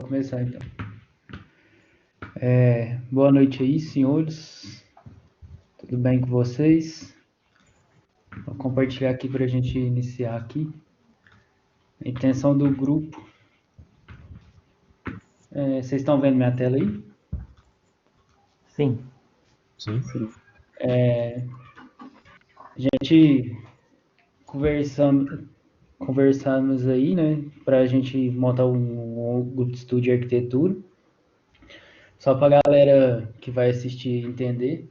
Começar então. Boa noite aí, senhores. Tudo bem com vocês? Vou compartilhar aqui para a gente iniciar aqui. A intenção do grupo. Vocês estão vendo minha tela aí? Sim. Sim. A gente conversamos aí, né, para a gente montar um grupo de estudo de arquitetura. Só para a galera que vai assistir entender.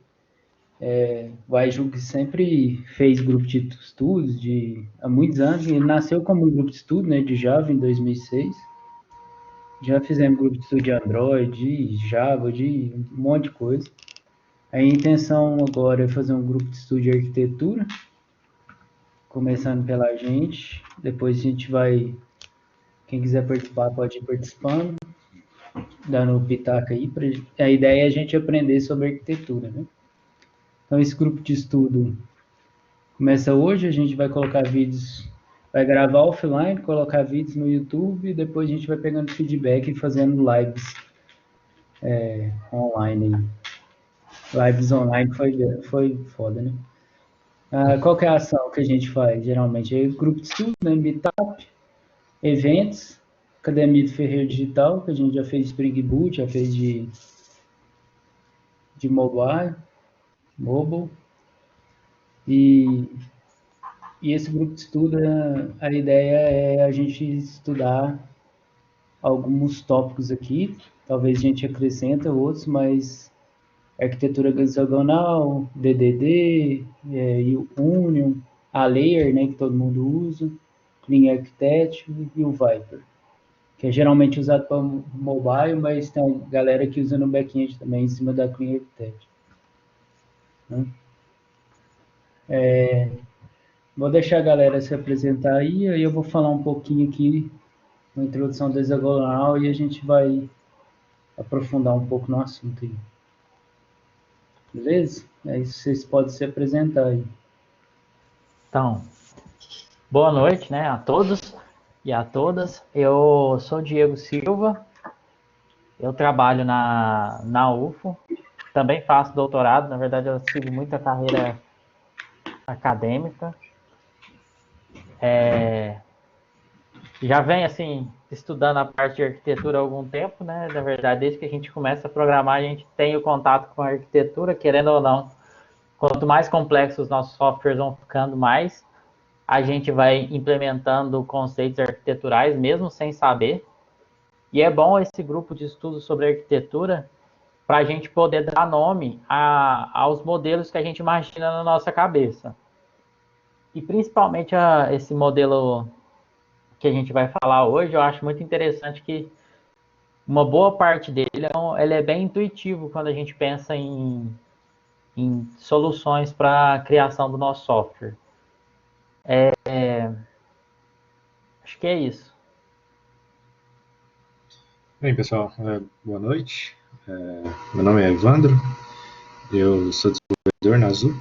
O Aiju que sempre fez grupo de estudos há muitos anos. Ele nasceu como um grupo de estudo, né, de Java em 2006. Já fizemos grupo de estudo de Android, de Java, de um monte de coisa. A intenção agora é fazer um grupo de estudo de arquitetura, começando pela gente. Depois a gente vai, quem quiser participar pode ir participando, dando pitaco aí. A ideia é a gente aprender sobre arquitetura, né? Então esse grupo de estudo começa hoje, a gente vai colocar vídeos, vai gravar offline, colocar vídeos no YouTube e depois a gente vai pegando feedback e fazendo lives online. Lives online foi foda, né? Qual que é a ação que a gente faz, geralmente? É grupo de estudo, né? Meetup, eventos, Academia do Ferreiro Digital, que a gente já fez de Spring Boot, já fez de mobile, e esse grupo de estudo, a ideia é a gente estudar alguns tópicos aqui, talvez a gente acrescenta outros, mas arquitetura hexagonal, DDD, e o Union, a Layer, né, que todo mundo usa, Clean Architect e o Viper, que é geralmente usado para mobile, mas tem galera que usa no back-end também, em cima da Clean Architect. Né? Vou deixar a galera se apresentar aí eu vou falar um pouquinho aqui na introdução do hexagonal e a gente vai aprofundar um pouco no assunto aí. Beleza? Aí vocês podem se apresentar aí. Então, boa noite, né, a todos e a todas. Eu sou Diego Silva, eu trabalho na UFO, também faço doutorado, na verdade eu sigo muita carreira acadêmica. Já venho, assim, estudando a parte de arquitetura há algum tempo, né, na verdade desde que a gente começa a programar a gente tem o contato com a arquitetura, querendo ou não. Quanto mais complexos os nossos softwares vão ficando, mais a gente vai implementando conceitos arquiteturais, mesmo sem saber. E é bom esse grupo de estudos sobre arquitetura para a gente poder dar nome aos modelos que a gente imagina na nossa cabeça. E principalmente esse modelo que a gente vai falar hoje, eu acho muito interessante que uma boa parte dele ele é bem intuitivo quando a gente pensa em soluções para a criação do nosso software. Acho que é isso. Bem, pessoal, boa noite. Meu nome é Evandro, eu sou desenvolvedor na ZUP,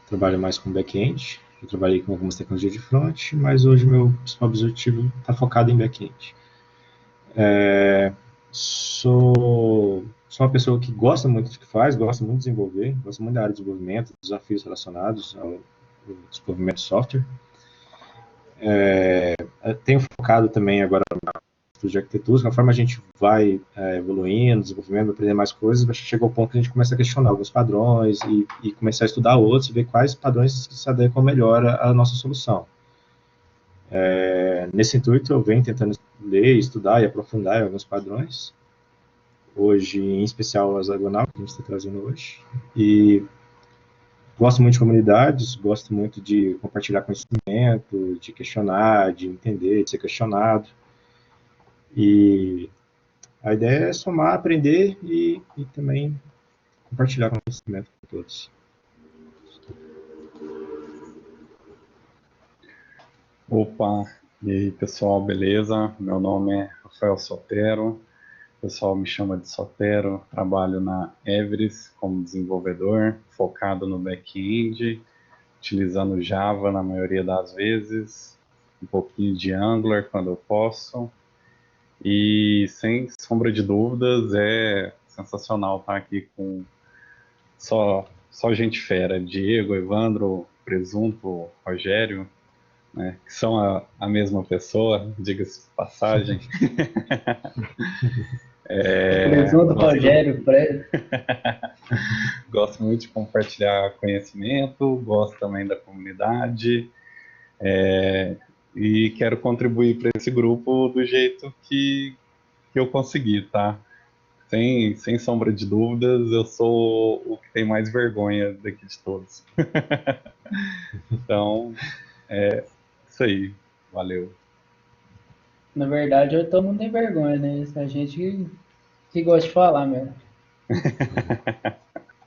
trabalho mais com back-end. Eu trabalhei com algumas tecnologias de front, mas hoje meu principal objetivo está focado em back-end. Sou uma pessoa que gosta muito do que faz, gosta muito de desenvolver, gosta muito da área de desenvolvimento, desafios relacionados ao desenvolvimento de software. Tenho focado também agora de arquitetura, conforme a gente vai evoluindo, desenvolvendo, aprendendo mais coisas, chega ao ponto que a gente começa a questionar alguns padrões e começar a estudar outros e ver quais padrões se adequam melhor à nossa solução. Nesse intuito, eu venho tentando ler, estudar e aprofundar alguns padrões, hoje, em especial o hexagonal, que a gente está trazendo hoje, e gosto muito de comunidades, gosto muito de compartilhar conhecimento, de questionar, de entender, de ser questionado. E a ideia é somar, aprender e também compartilhar conhecimento com todos. Opa, e aí pessoal, beleza? Meu nome é Rafael Sotero, o pessoal me chama de Sotero, trabalho na Everest como desenvolvedor, focado no back-end, utilizando Java na maioria das vezes, um pouquinho de Angular quando eu posso. E sem sombra de dúvidas é sensacional estar aqui com só gente fera, Diego, Evandro, Presunto, Rogério, né, que são a mesma pessoa, diga-se de passagem. Presunto, Rogério, Gosto muito de compartilhar conhecimento, gosto também da comunidade, e quero contribuir para esse grupo do jeito que eu conseguir, tá? Sem sombra de dúvidas, eu sou o que tem mais vergonha daqui de todos. Então, é isso aí. Valeu. Na verdade, todo mundo tem vergonha, né? A gente que gosta de falar mesmo.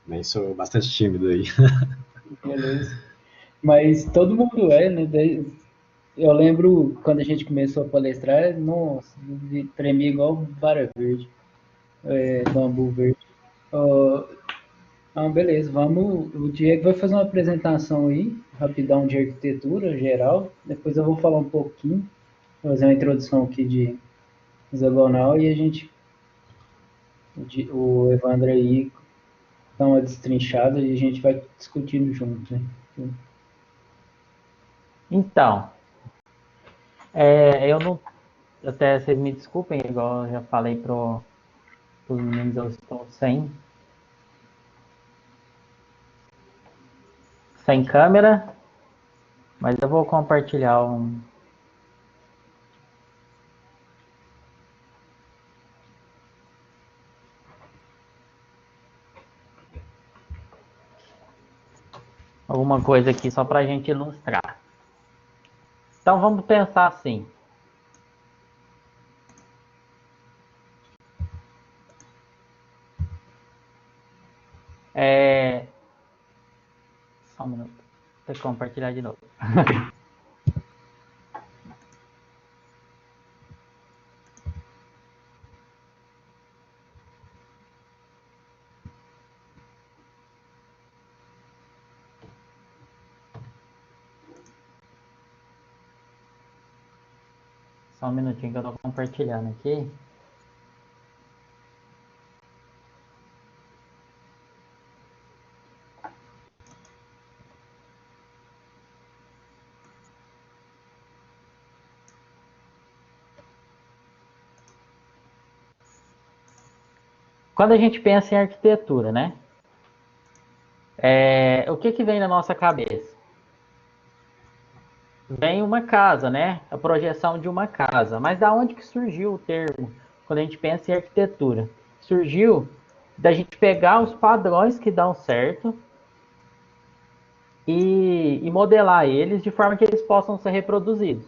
Também sou bastante tímido aí. Beleza. Mas todo mundo é, né? Eu lembro quando a gente começou a palestrar, nossa, tremia igual vara verde, bambu verde. Ó, beleza, vamos. O Diego vai fazer uma apresentação aí, rapidão de arquitetura geral. Depois eu vou falar um pouquinho, fazer uma introdução aqui de hexagonal e a gente, o Evandro aí, dá uma destrinchada e a gente vai discutindo junto, né? Então, eu não. Até vocês me desculpem, igual eu já falei para os meninos, eu estou sem câmera, mas eu vou compartilhar alguma coisa aqui só para a gente ilustrar. Então vamos pensar assim. Só um minuto. Vou compartilhar de novo. Só um minutinho que eu estou compartilhando aqui. Quando a gente pensa em arquitetura, né? O que vem na nossa cabeça? Vem uma casa, né? A projeção de uma casa. Mas da onde que surgiu o termo quando a gente pensa em arquitetura? Surgiu da gente pegar os padrões que dão certo e modelar eles de forma que eles possam ser reproduzidos.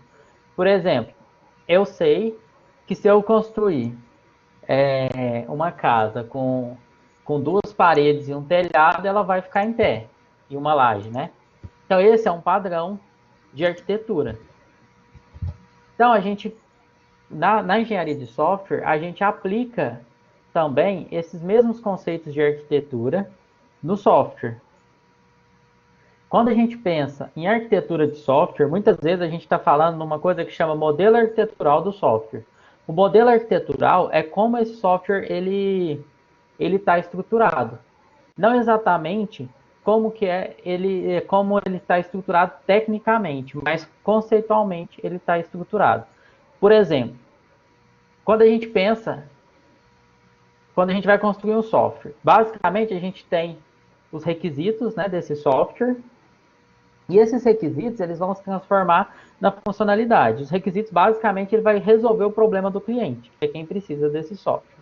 Por exemplo, eu sei que se eu construir uma casa com duas paredes e um telhado, ela vai ficar em pé, e uma laje, né? Então esse é um padrão de arquitetura. Então a gente, na engenharia de software, a gente aplica também esses mesmos conceitos de arquitetura no software. Quando a gente pensa em arquitetura de software, muitas vezes a gente está falando numa coisa que chama modelo arquitetural do software. O modelo arquitetural é como esse software ele está estruturado. Não exatamente como ele está estruturado tecnicamente, mas conceitualmente ele está estruturado. Por exemplo, quando a gente vai construir um software, basicamente a gente tem os requisitos, né, desse software, e esses requisitos eles vão se transformar na funcionalidade. Os requisitos basicamente ele vai resolver o problema do cliente, que é quem precisa desse software.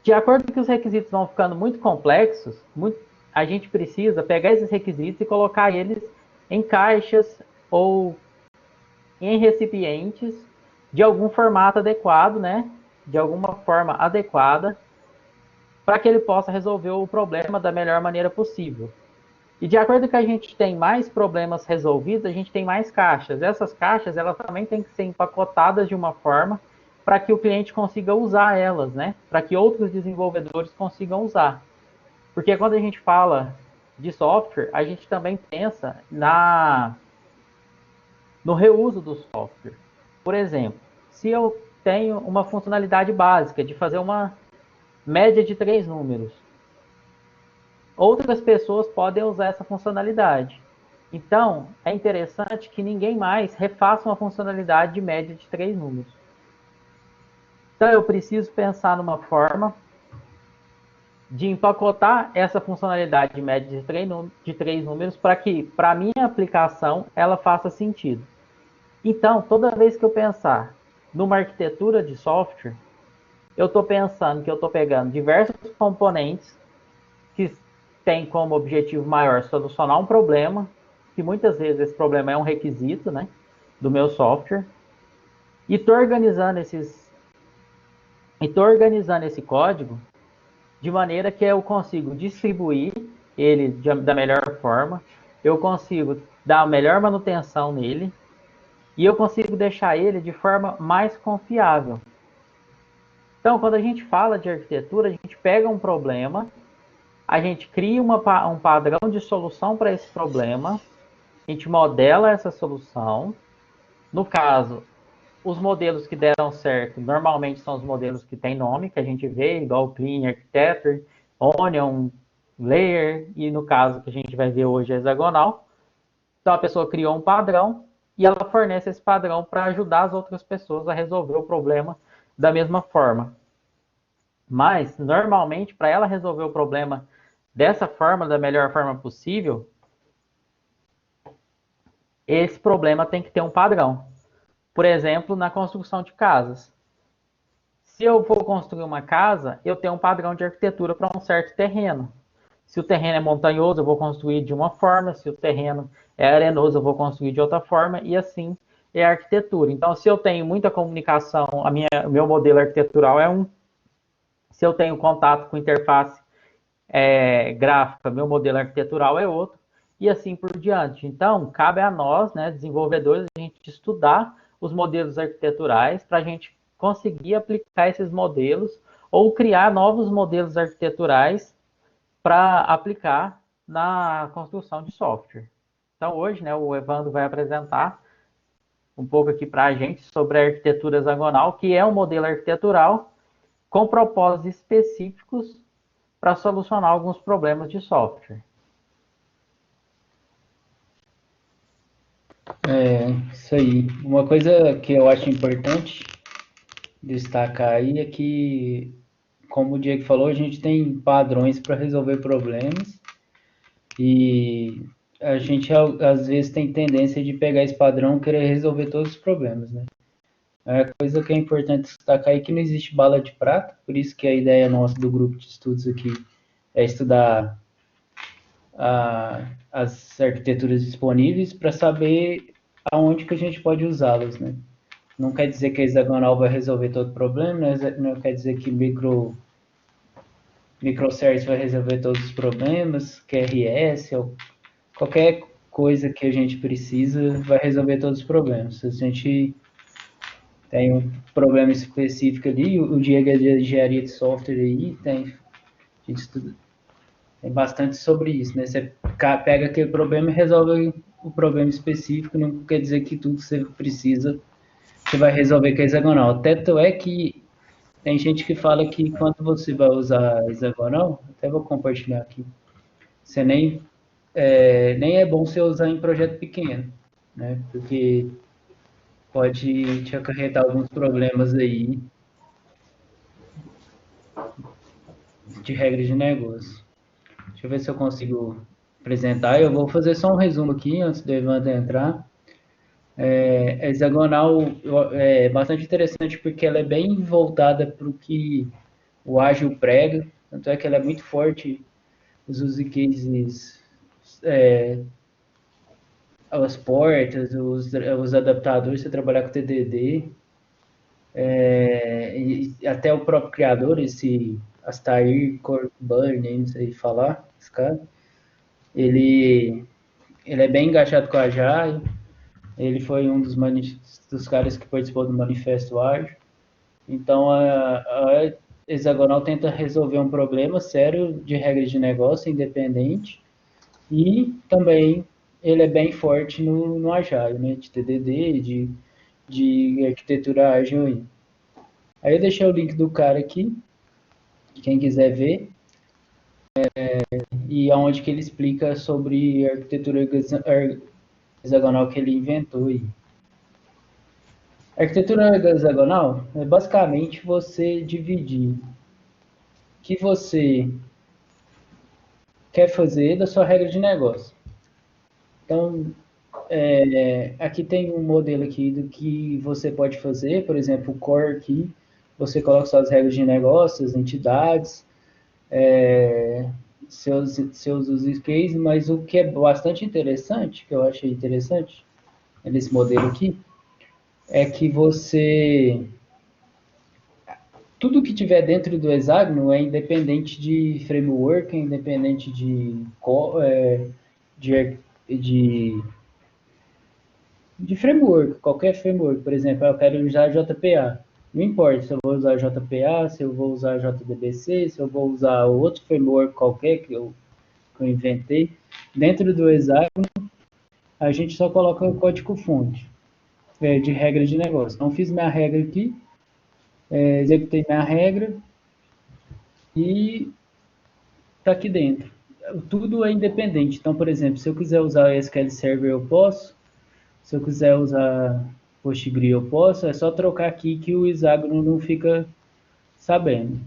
De acordo com que os requisitos vão ficando muito complexos, a gente precisa pegar esses requisitos e colocar eles em caixas ou em recipientes de algum formato adequado, né? De alguma forma adequada, para que ele possa resolver o problema da melhor maneira possível. E de acordo com que a gente tem mais problemas resolvidos, a gente tem mais caixas. Essas caixas, elas também têm que ser empacotadas de uma forma para que o cliente consiga usar elas, né? Para que outros desenvolvedores consigam usar. Porque quando a gente fala de software, a gente também pensa no reuso do software. Por exemplo, se eu tenho uma funcionalidade básica de fazer uma média de 3 números, outras pessoas podem usar essa funcionalidade. Então, é interessante que ninguém mais refaça uma funcionalidade de média de 3 números. Então, eu preciso pensar numa forma de empacotar essa funcionalidade de média de 3 números para que, para a minha aplicação, ela faça sentido. Então, toda vez que eu pensar numa arquitetura de software, eu estou pensando que eu estou pegando diversos componentes que têm como objetivo maior solucionar um problema, que muitas vezes esse problema é um requisito, né, do meu software, e estou organizando esse código de maneira que eu consigo distribuir ele da melhor forma, eu consigo dar a melhor manutenção nele, e eu consigo deixar ele de forma mais confiável. Então, quando a gente fala de arquitetura, a gente pega um problema, a gente cria um padrão de solução para esse problema, a gente modela essa solução. No caso, os modelos que deram certo, normalmente são os modelos que têm nome, que a gente vê, igual o Clean Architecture, Onion, Layer, e no caso que a gente vai ver hoje, hexagonal. Então, a pessoa criou um padrão, e ela fornece esse padrão para ajudar as outras pessoas a resolver o problema da mesma forma. Mas, normalmente, para ela resolver o problema dessa forma, da melhor forma possível, esse problema tem que ter um padrão. Por exemplo, na construção de casas. Se eu for construir uma casa, eu tenho um padrão de arquitetura para um certo terreno. Se o terreno é montanhoso, eu vou construir de uma forma. Se o terreno é arenoso, eu vou construir de outra forma. E assim é a arquitetura. Então, se eu tenho muita comunicação, o meu modelo arquitetural é um. Se eu tenho contato com interface gráfica, meu modelo arquitetural é outro. E assim por diante. Então, cabe a nós, né, desenvolvedores, a gente estudar os modelos arquiteturais para a gente conseguir aplicar esses modelos ou criar novos modelos arquiteturais para aplicar na construção de software. Então, hoje, né, o Evandro vai apresentar um pouco aqui para a gente sobre a arquitetura hexagonal, que é um modelo arquitetural com propósitos específicos para solucionar alguns problemas de software. Isso aí. Uma coisa que eu acho importante destacar aí é que, como o Diego falou, a gente tem padrões para resolver problemas e a gente às vezes tem tendência de pegar esse padrão e querer resolver todos os problemas, né? A coisa que é importante destacar é que não existe bala de prata, por isso que a ideia nossa do grupo de estudos aqui é estudar as arquiteturas disponíveis para saber aonde que a gente pode usá-las, né? Não quer dizer que a hexagonal vai resolver todo o problema, não quer dizer que microservice vai resolver todos os problemas, QRS, ou qualquer coisa que a gente precisa vai resolver todos os problemas. Se a gente tem um problema específico ali, o Diego é de engenharia de software aí, a gente estuda, tem bastante sobre isso, né? Você pega aquele problema e resolve o problema específico, não quer dizer que tudo que você precisa você vai resolver com a hexagonal. Tanto é que tem gente que fala que quando você vai usar a hexagonal, até vou compartilhar aqui, você nem é bom você usar em projeto pequeno, né? Porque pode te acarretar alguns problemas aí de regras de negócio. Deixa eu ver se eu consigo apresentar. Eu vou fazer só um resumo aqui antes do Evandro entrar. A hexagonal é bastante interessante porque ela é bem voltada para o que o Ágil prega, tanto é que ela é muito forte, os use cases, as portas, os adaptadores, você trabalhar com TDD, e até o próprio criador, esse Astair Cockburn, não sei falar, esse cara, ele é bem engajado com a Agile, ele foi um dos caras que participou do Manifesto Ágil. Então, a hexagonal tenta resolver um problema sério de regras de negócio independente e também ele é bem forte no Agile, né? De TDD, de arquitetura ágil aí. Aí eu deixei o link do cara aqui, quem quiser ver, e aonde que ele explica sobre a arquitetura hexagonal que ele inventou aí. A arquitetura hexagonal é basicamente você dividir o que você quer fazer da sua regra de negócio. Então, aqui tem um modelo aqui do que você pode fazer, por exemplo, o core aqui, você coloca suas regras de negócios, entidades, seus use cases, mas o que é bastante interessante, que eu achei interessante nesse modelo aqui, é que tudo que tiver dentro do hexágono é independente de framework, é independente de, de, de framework, qualquer framework. Por exemplo, eu quero usar JPA. Não importa se eu vou usar JPA, se eu vou usar JDBC, se eu vou usar outro framework qualquer que eu inventei. Dentro do hexágono, a gente só coloca o código-fonte de regra de negócio. Então, fiz minha regra aqui, executei minha regra e está aqui dentro. Tudo é independente. Então, por exemplo, se eu quiser usar SQL Server, eu posso. Se eu quiser usar PostgreSQL, eu posso. É só trocar aqui que o hexágono não fica sabendo.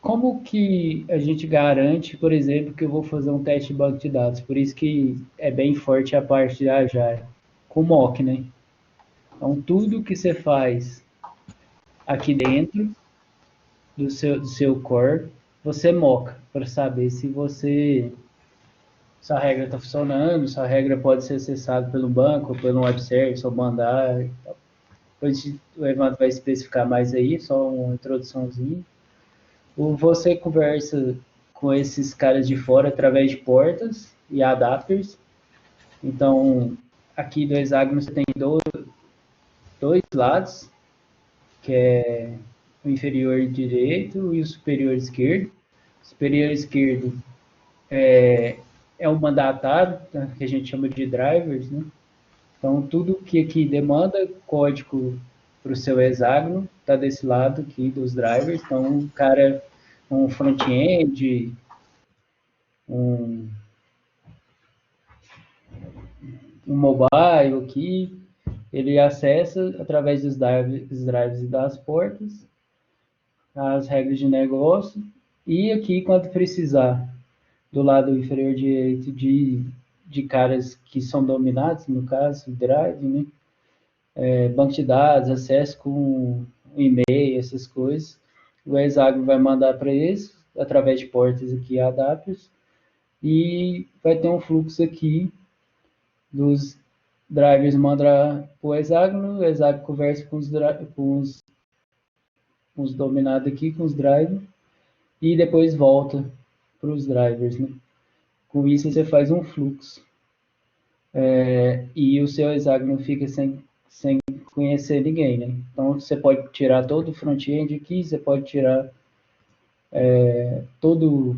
Como que a gente garante, por exemplo, que eu vou fazer um teste de banco de dados? Por isso que é bem forte a parte de Agile, com mock, né? Então, tudo que você faz aqui dentro do seu core, você moca para saber se sua regra está funcionando, sua regra pode ser acessada pelo banco, pelo web service, ou mandar. Depois o Evandro vai especificar mais aí, só uma introduçãozinha. Você conversa com esses caras de fora através de portas e adapters. Então, aqui do hexágono você tem dois lados, que é o inferior direito e o superior esquerdo. O superior esquerdo é o mandatário, que a gente chama de drivers, né? Então, tudo que aqui demanda código para o seu hexágono está desse lado aqui dos drivers. Então, um cara, um front-end, um, um mobile aqui, ele acessa através dos drivers e das portas as regras de negócio. E aqui, quando precisar, do lado inferior direito de caras que são dominados, no caso, drive, né? Banco de dados, acesso com e-mail, essas coisas. O hexágono vai mandar para eles, através de portas aqui, adapters, e vai ter um fluxo aqui dos drivers mandar para o hexágono conversa com os dominados aqui, com os drivers, e depois volta para os drivers, né? Com isso você faz um fluxo. E o seu hexágono fica sem conhecer ninguém, né? Então você pode tirar todo o front-end aqui, você pode tirar toda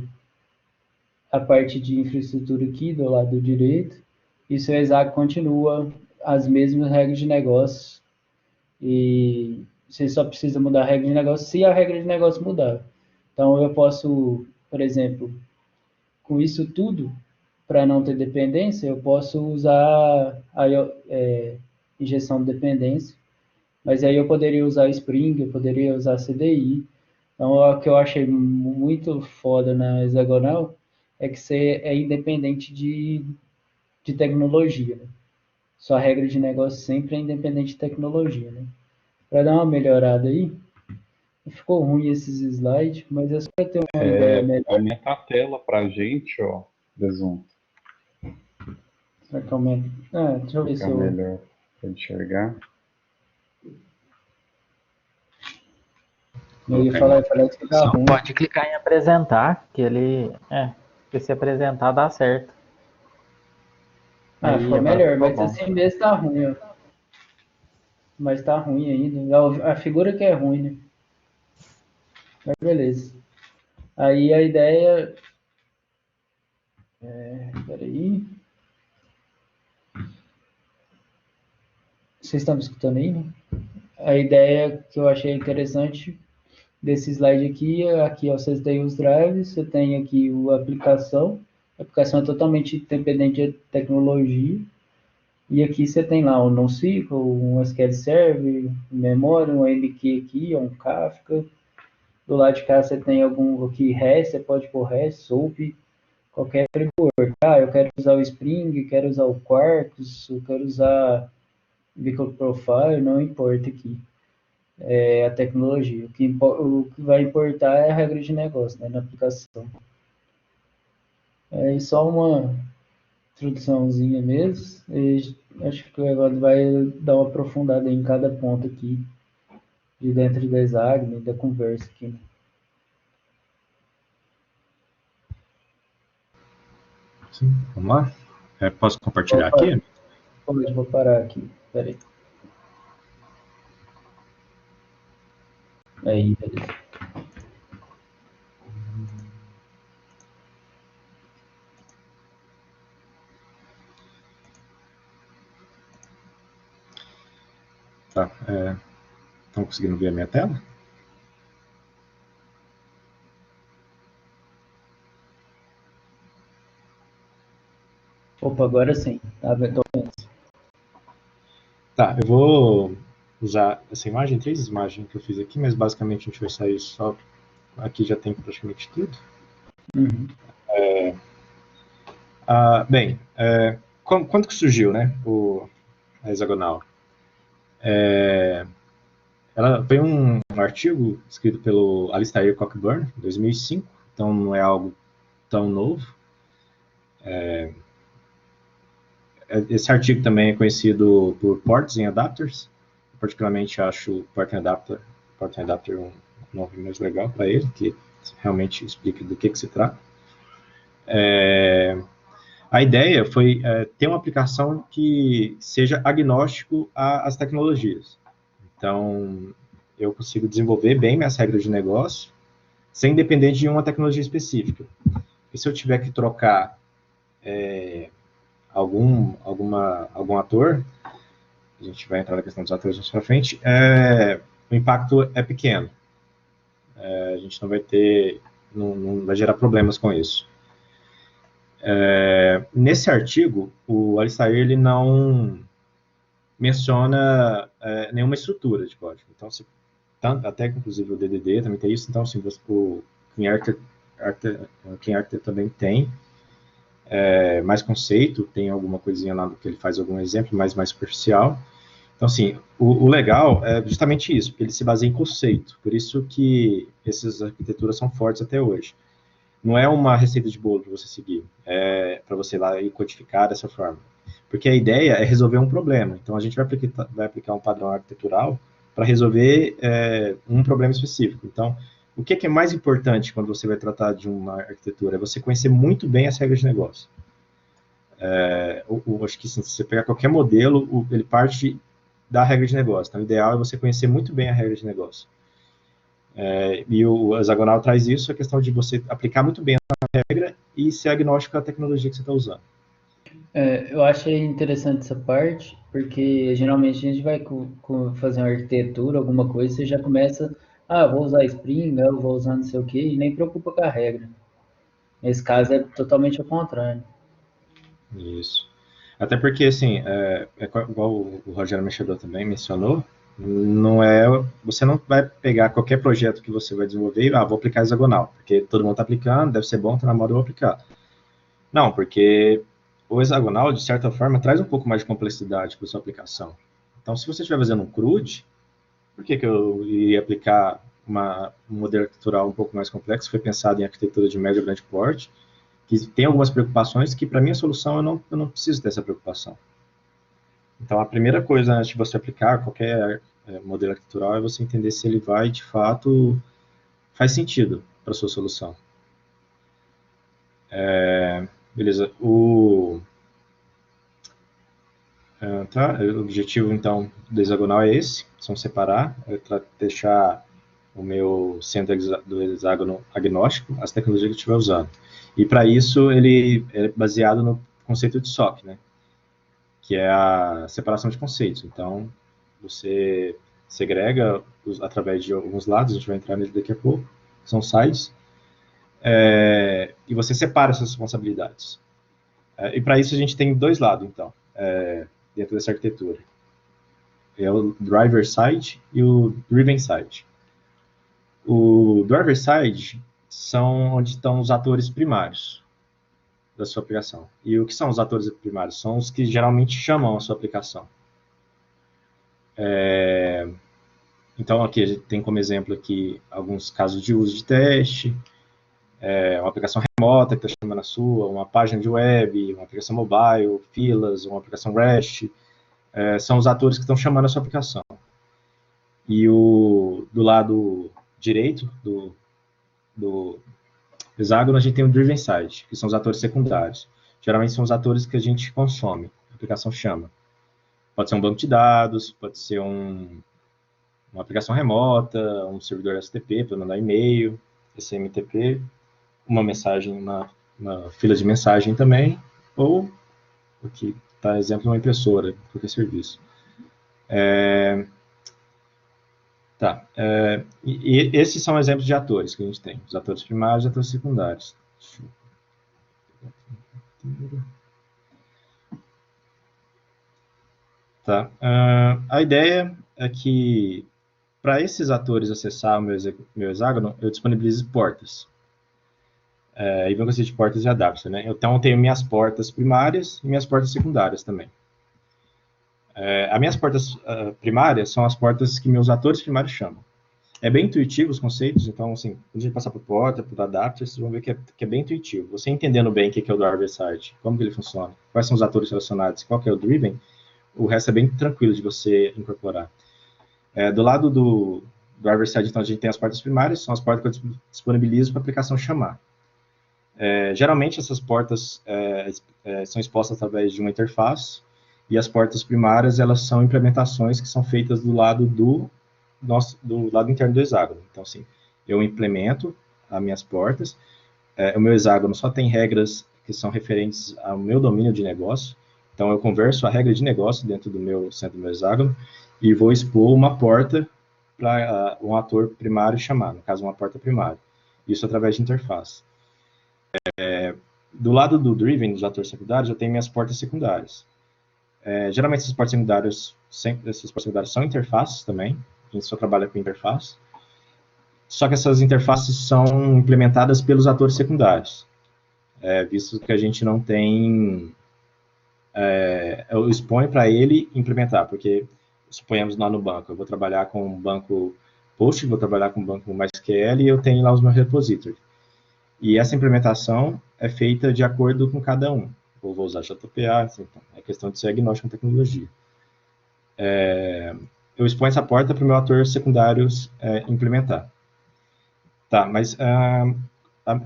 a parte de infraestrutura aqui do lado direito, e seu hexágono continua as mesmas regras de negócio, e você só precisa mudar a regra de negócio se a regra de negócio mudar. Então eu posso, por exemplo, com isso tudo, para não ter dependência, eu posso usar a injeção de dependência, mas aí eu poderia usar Spring, eu poderia usar CDI. Então, o que eu achei muito foda na Hexagonal é que você é independente de tecnologia, né? Sua regra de negócio sempre é independente de tecnologia, né? Para dar uma melhorada aí, ficou ruim esses slides, mas é só para ter uma ideia melhor. Aumenta a tela pra gente, ó, Presunto. Será que aumenta? Deixa eu ver se Fica eu... melhor para enxergar. Eu ia falar que fica ruim. Pode clicar em apresentar, que se apresentar dá certo. Ficou melhor, mas assim mesmo tá ruim, ó. Mas tá ruim ainda. A figura que é ruim, né? Mas beleza. Aí a ideia... Peraí. vocês estão me escutando aí, né? A ideia que eu achei interessante desse slide aqui ó, vocês têm os drives, você tem aqui a aplicação é totalmente dependente de tecnologia, e aqui você tem lá um NoSQL, um SQL Server, memória, um MQ aqui, um Kafka. Do lado de cá você tem algum aqui REST, você pode pôr REST, SOAP, qualquer framework. Ah, eu quero usar o Spring, quero usar o Quarkus, eu quero usar Vehicle Profile, não importa aqui. É a tecnologia. O que vai importar é a regra de negócio, né, na aplicação. É só uma introduçãozinha mesmo. E acho que o Evandro vai dar uma aprofundada em cada ponto aqui, de dentro da Hexagno e da conversa aqui, né? Sim, vamos lá? Posso compartilhar aqui? Pode, vou parar aqui. Peraí. Aí, beleza. Tá. Estão conseguindo ver a minha tela? Opa, agora sim. Tá vendo? Tá, eu vou usar essa imagem, 3 imagens que eu fiz aqui, mas basicamente a gente vai sair só... Aqui já tem praticamente tudo. Uhum. Bem, quando que surgiu, né, a hexagonal? Ela foi um artigo escrito pelo Alistair Cockburn, em 2005, então não é algo tão novo. Esse artigo também é conhecido por Ports and Adapters. Eu particularmente acho o Port and Adapter um nome mais legal para ele, que realmente explica do que se trata. A ideia foi ter uma aplicação que seja agnóstico às tecnologias. Então, eu consigo desenvolver bem minhas regras de negócio sem depender de uma tecnologia específica. E se eu tiver que trocar algum ator, a gente vai entrar na questão dos atores mais para frente, o impacto é pequeno. A gente não vai ter, não vai gerar problemas com isso. Nesse artigo, o Alistair ele não menciona nenhuma estrutura de código. Então, até inclusive o DDD também tem isso. Então, assim, o Clean Architecture também tem mais conceito, tem alguma coisinha lá que ele faz algum exemplo, mais superficial. Então, assim, o legal é justamente isso, porque ele se baseia em conceito. Por isso que essas arquiteturas são fortes até hoje. Não é uma receita de bolo para você seguir, para você ir lá e codificar dessa forma. Porque a ideia é resolver um problema. Então, a gente vai aplicar um padrão arquitetural para resolver um problema específico. Então, o que é mais importante quando você vai tratar de uma arquitetura? É você conhecer muito bem as regras de negócio. Acho que assim, se você pegar qualquer modelo, ele parte da regra de negócio. Então, o ideal é você conhecer muito bem a regra de negócio. E o hexagonal traz isso, a questão de você aplicar muito bem a regra e ser agnóstico à tecnologia que você está usando. Eu achei interessante essa parte, porque geralmente a gente vai fazer uma arquitetura, alguma coisa, você já começa, vou usar Spring, eu vou usar não sei o quê, e nem preocupa com a regra. Nesse caso é totalmente ao contrário. Isso. Até porque, assim, igual o Rogério Mexedor também mencionou, você não vai pegar qualquer projeto que você vai desenvolver e, vou aplicar hexagonal, porque todo mundo está aplicando, deve ser bom, está na moda, eu vou aplicar. Não, porque o hexagonal, de certa forma, traz um pouco mais de complexidade para a sua aplicação. Então, se você estiver fazendo um CRUD, por que eu iria aplicar um modelo arquitetural um pouco mais complexo, que foi pensado em arquitetura de médio e grande porte, que tem algumas preocupações que, para minha solução, eu não preciso dessa preocupação. Então, a primeira coisa antes de você aplicar qualquer modelo arquitetural é você entender se ele vai, de fato, faz sentido para a sua solução. Beleza. O objetivo, então, do hexagonal é esse, são separar, deixar o meu centro do hexágono agnóstico às tecnologias que eu estiver usando. E, para isso, ele é baseado no conceito de SOC, né? Que é a separação de conceitos. Então, Você segrega através de alguns lados, a gente vai entrar nele daqui a pouco, são sites, e você separa essas responsabilidades. E para isso a gente tem dois lados, então, dentro dessa arquitetura. É o driver side e o driven side. O driver side são onde estão os atores primários da sua aplicação. E o que são os atores primários? São os que geralmente chamam a sua aplicação. Então, aqui a gente tem como exemplo aqui alguns casos de uso de teste, uma aplicação remota que está chamando a sua, uma página de web, uma aplicação mobile, filas, uma aplicação REST, são os atores que estão chamando a sua aplicação. E do lado direito do hexágono, a gente tem o driven side, que são os atores secundários. Geralmente são os atores que a gente consome, a aplicação chama. Pode ser um banco de dados, pode ser uma aplicação remota, um servidor STP para mandar e-mail, SMTP, uma mensagem, uma fila de mensagem também, ou, aqui está exemplo, uma impressora, qualquer serviço. E esses são exemplos de atores que a gente tem, os atores primários e atores secundários. A ideia é que, para esses atores acessar o meu hexágono, eu disponibilizo portas. E vão ser de portas e adapter, né? Então, eu tenho minhas portas primárias e minhas portas secundárias também. As minhas portas primárias são as portas que meus atores primários chamam. É bem intuitivo os conceitos, então, assim, quando a gente passar por porta, por adapter, vocês vão ver que é bem intuitivo. Você entendendo bem o que é o driver side, como que ele funciona, quais são os atores relacionados, qual que é o driven, o resto é bem tranquilo de você incorporar. Do lado do driver side, então, a gente tem as portas primárias, são as portas que eu disponibilizo para a aplicação chamar. Geralmente, essas portas são expostas através de uma interface, e as portas primárias, elas são implementações que são feitas do lado do lado interno do hexágono. Então, assim, eu implemento as minhas portas, o meu hexágono só tem regras que são referentes ao meu domínio de negócio, então eu converso a regra de negócio dentro do meu centro do meu hexágono e vou expor uma porta para um ator primário chamar, no caso, uma porta primária. Isso através de interface. Do lado do driven, dos atores secundários, eu tenho minhas portas secundárias. Geralmente, essas portas secundárias são interfaces também, a gente só trabalha com interface. Só que essas interfaces são implementadas pelos atores secundários, visto que a gente não tem... eu exponho para ele implementar, porque suponhamos lá no banco, eu vou trabalhar com um banco Post, vou trabalhar com um banco MySQL e eu tenho lá os meus repositórios. E essa implementação é feita de acordo com cada um. Ou vou usar JPA, assim, então, é questão de ser agnóstico com tecnologia. Eu exponho essa porta para o meu ator secundário implementar. Mas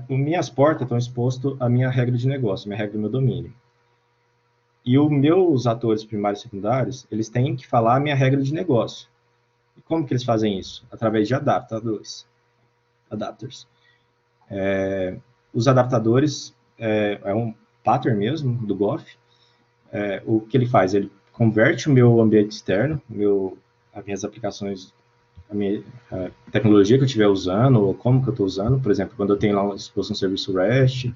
minhas portas estão expostas à minha regra de negócio, minha regra do meu domínio. E os meus atores primários e secundários, eles têm que falar a minha regra de negócio. E como que eles fazem isso? Através de adapters. Os adaptadores é um pattern mesmo do Goff. O que ele faz? Ele converte o meu ambiente externo, as minhas aplicações, a tecnologia que eu estiver usando, ou como que eu estou usando. Por exemplo, quando eu tenho lá exposto um serviço REST,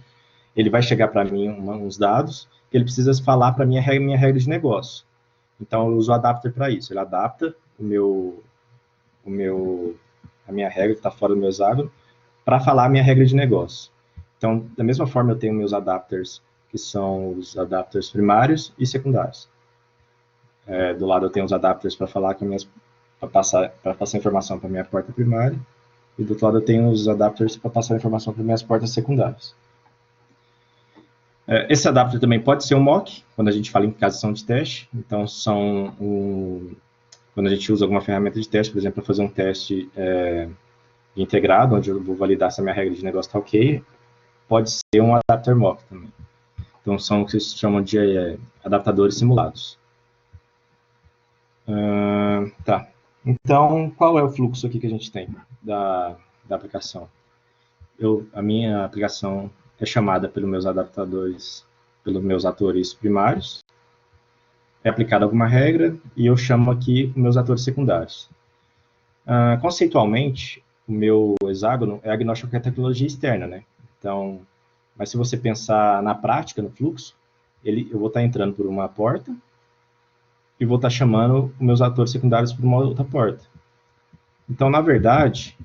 ele vai chegar para mim uns dados que ele precisa falar para a minha regra de negócio. Então, eu uso o adapter para isso. Ele adapta a minha regra que está fora do meu hexágono para falar a minha regra de negócio. Então, da mesma forma, eu tenho meus adapters, que são os adapters primários e secundários. Do lado eu tenho os adapters para falar para passar informação para a minha porta primária, e do outro lado eu tenho os adapters para passar informação para minhas portas secundárias. Esse adapter também pode ser um mock, quando a gente fala em casação de teste. Então, quando a gente usa alguma ferramenta de teste, por exemplo, para fazer um teste integrado, onde eu vou validar se a minha regra de negócio está ok, pode ser um adapter mock também. Então, são o que se chamam de adaptadores simulados. Então, qual é o fluxo aqui que a gente tem da aplicação? A minha aplicação é chamada pelos meus adaptadores, pelos meus atores primários. é aplicada alguma regra e eu chamo aqui os meus atores secundários. Conceitualmente, o meu hexágono é agnóstico à tecnologia externa, né? Então, mas se você pensar na prática, no fluxo, eu vou estar entrando por uma porta e vou estar chamando os meus atores secundários por uma outra porta. Então, na verdade,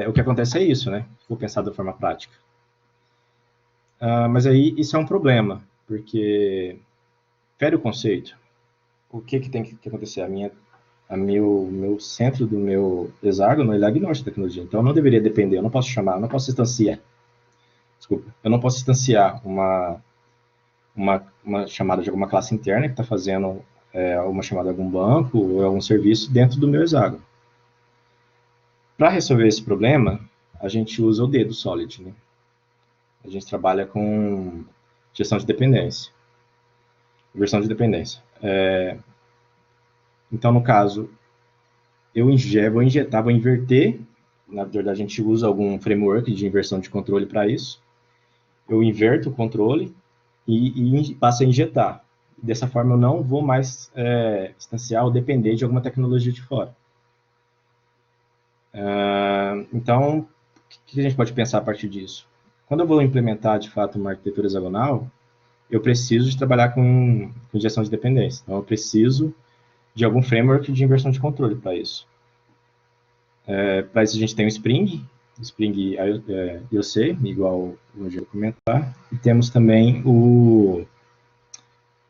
o que acontece é isso, né? Vou pensar da forma prática. Mas aí isso é um problema, porque fere o conceito. O que tem que acontecer? Meu centro do meu hexágono ele é agnóstico à tecnologia, então eu não deveria depender, eu não posso chamar, eu não posso instanciar. Desculpa, eu não posso instanciar uma chamada de alguma classe interna que está fazendo uma chamada de algum banco ou algum serviço dentro do meu hexágono. Para resolver esse problema, a gente usa o D do Solid, né? A gente trabalha com gestão de dependência, versão de dependência. Então, no caso, vou inverter, na verdade a gente usa algum framework de inversão de controle para isso. Eu inverto o controle e passo a injetar. Dessa forma, eu não vou mais instanciar ou depender de alguma tecnologia de fora. Então, o que a gente pode pensar a partir disso? Quando eu vou implementar, de fato, uma arquitetura hexagonal, eu preciso de trabalhar com gestão de dependência. Então, eu preciso de algum framework de inversão de controle para isso. Para isso, a gente tem o Spring IOC, igual o Rogério comentar, e temos também o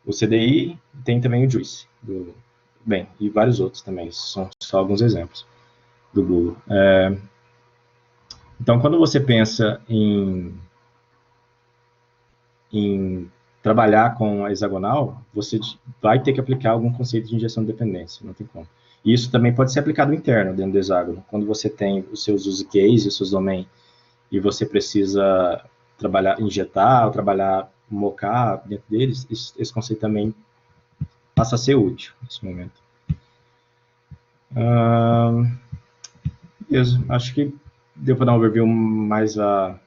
CDI, tem também o Juice, e vários outros também, são só alguns exemplos do Google. Então, quando você pensa em trabalhar com a hexagonal, você vai ter que aplicar algum conceito de injeção de dependência, não tem como. E isso também pode ser aplicado interno, dentro do hexágono. Quando você tem os seus use cases, os seus domain, e você precisa injetar, ou trabalhar, mocar dentro deles, esse conceito também passa a ser útil nesse momento. Acho que deu para dar um overview mais a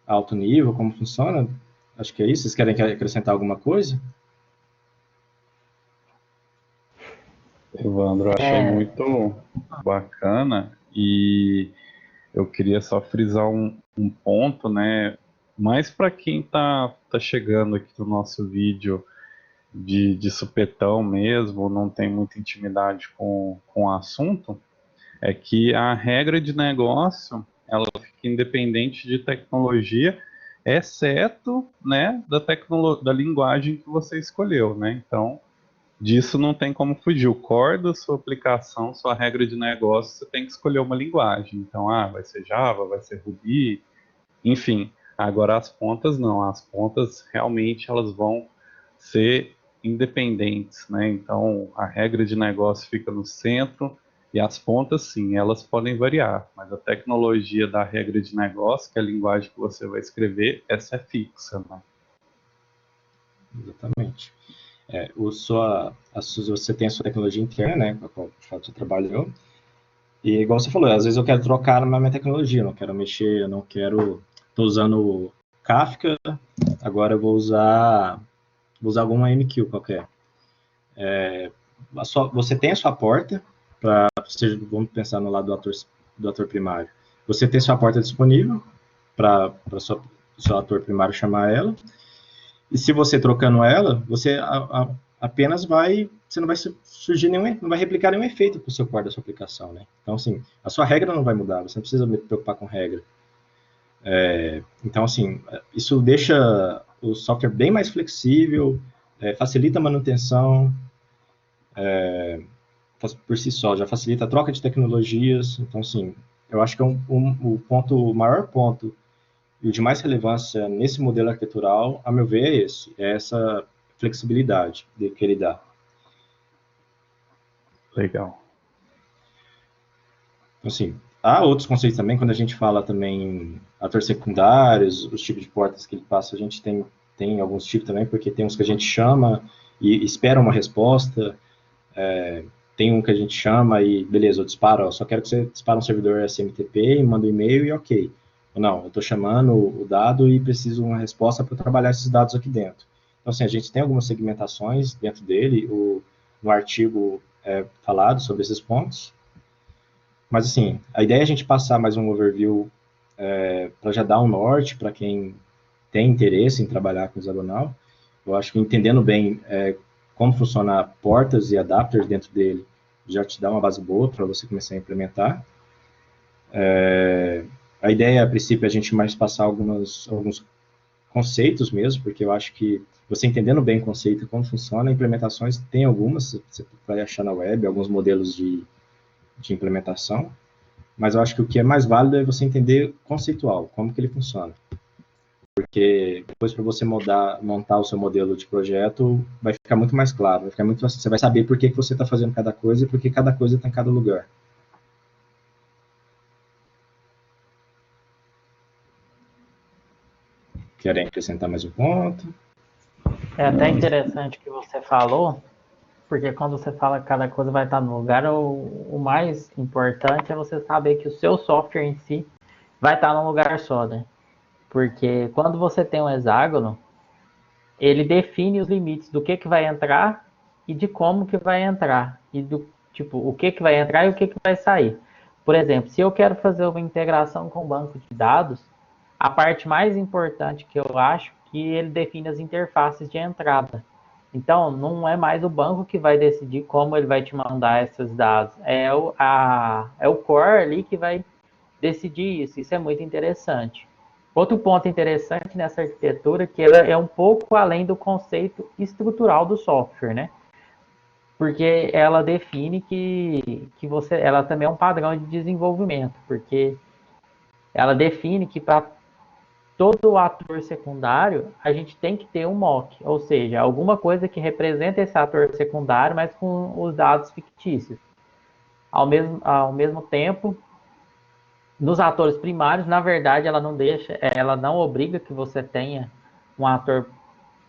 alto nível, como funciona. Acho que é isso. Vocês querem acrescentar alguma coisa? Evandro, eu achei muito bacana e eu queria só frisar um ponto, né? Mais para quem tá chegando aqui no nosso vídeo de supetão mesmo, não tem muita intimidade com o assunto, é que a regra de negócio, ela fica independente de tecnologia, exceto, né, da linguagem que você escolheu, né? Então, disso não tem como fugir. O core da sua aplicação, sua regra de negócio, você tem que escolher uma linguagem. Então, vai ser Java, vai ser Ruby, enfim. Agora, as pontas não. As pontas, realmente, elas vão ser independentes, né? Então, a regra de negócio fica no centro e as pontas, sim, elas podem variar. Mas a tecnologia da regra de negócio, que é a linguagem que você vai escrever, essa é fixa, né? Exatamente. Você tem a sua tecnologia interna, né, com a qual você trabalhou, e igual você falou, às vezes eu quero trocar na minha tecnologia, não quero mexer, estou usando Kafka, agora eu vou usar alguma MQ qualquer. Você tem a sua porta, vamos pensar no lado do ator primário, você tem sua porta disponível para o seu ator primário chamar ela, e se você trocando ela, você apenas você não vai surgir não vai replicar nenhum efeito para o seu core da sua aplicação, né? Então, assim, a sua regra não vai mudar, você não precisa se preocupar com regra. Então, assim, isso deixa o software bem mais flexível, facilita a manutenção, por si só, já facilita a troca de tecnologias. Então, assim, eu acho que o maior ponto e o de mais relevância nesse modelo arquitetural, a meu ver, é essa flexibilidade que ele dá. Legal. Assim, há outros conceitos também, quando a gente fala também em atores secundários, os tipos de portas que ele passa, a gente tem alguns tipos também, porque tem uns que a gente chama e espera uma resposta, tem um que a gente chama e, beleza, eu disparo, só quero que você dispare um servidor SMTP e manda um e-mail e ok. Não, eu estou chamando o dado e preciso de uma resposta para trabalhar esses dados aqui dentro. Então, assim, a gente tem algumas segmentações dentro dele, no artigo é falado sobre esses pontos, mas, assim, a ideia é a gente passar mais um overview para já dar um norte para quem tem interesse em trabalhar com hexagonal. Eu acho que entendendo bem como funcionam portas e adapters dentro dele, já te dá uma base boa para você começar a implementar. A ideia, a princípio, é a gente mais passar alguns conceitos mesmo, porque eu acho que você entendendo bem o conceito e como funciona, implementações, tem algumas, você vai achar na web, alguns modelos de implementação, mas eu acho que o que é mais válido é você entender conceitual, como que ele funciona. Porque depois para você montar o seu modelo de projeto, vai ficar muito mais claro, vai ficar muito, você vai saber por que você está fazendo cada coisa e por que cada coisa está em cada lugar. Querem acrescentar mais um ponto? É até interessante o que você falou, porque quando você fala que cada coisa vai estar no lugar, o mais importante é você saber que o seu software em si vai estar num lugar só, né? Porque quando você tem um hexágono, ele define os limites do que vai entrar e de como que vai entrar. E do tipo, o que vai entrar e o que vai sair. Por exemplo, se eu quero fazer uma integração com o banco de dados, a parte mais importante que eu acho que ele define as interfaces de entrada. Então, não é mais o banco que vai decidir como ele vai te mandar esses dados. É o core ali que vai decidir isso. Isso é muito interessante. Outro ponto interessante nessa arquitetura é que ela é um pouco além do conceito estrutural do software, né? Porque ela define que ela também é um padrão de desenvolvimento, porque ela define que para todo ator secundário a gente tem que ter um mock, ou seja, alguma coisa que representa esse ator secundário, mas com os dados fictícios. Ao mesmo tempo, nos atores primários, na verdade, ela não obriga que você tenha um ator